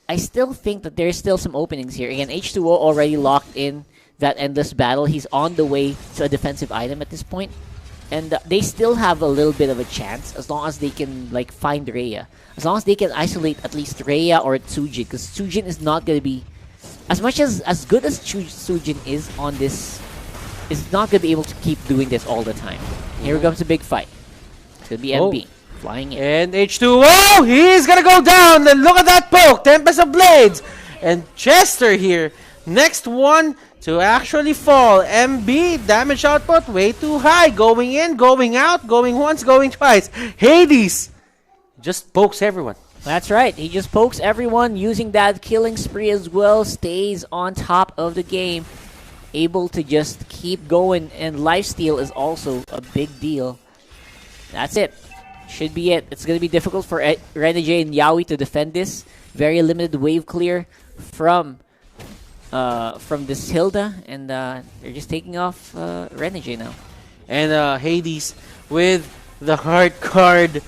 I still think that there's still some openings here. Again, H2O already locked in that endless battle. He's on the way to a defensive item at this point. And they still have a little bit of a chance as long as they can find Rhea. As long as they can isolate at least Rhea or Tsujin, because Tsujin is not going to be as good as Tsujin is on this. Is not going to be able to keep doing this all the time. Here comes a big fight. It's going to be MB flying in. And H2O, he's gonna go down. And look at that poke, Tempest of Blades. And Chester here, next one to actually fall. MB, damage output way too high. Going in, going out, going once, going twice. Hades just pokes everyone. That's right. He just pokes everyone using that killing spree as well. Stays on top of the game. Able to just keep going. And lifesteal is also a big deal. That's it. Should be it. It's going to be difficult for Renegade and Yawi to defend this. Very limited wave clear from this Hilda. And they're just taking off Renegade now. And Hades with the heart card.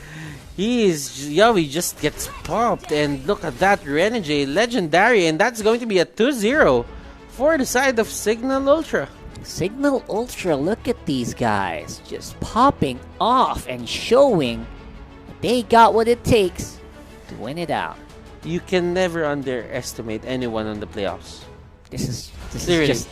Yawi just gets popped. And look at that, Renegade, legendary. And that's going to be a 2-0 for the side of Signal Ultra. Signal Ultra, look at these guys. Just popping off and showing they got what it takes to win it out. You can never underestimate anyone on the playoffs. This is Seriously. just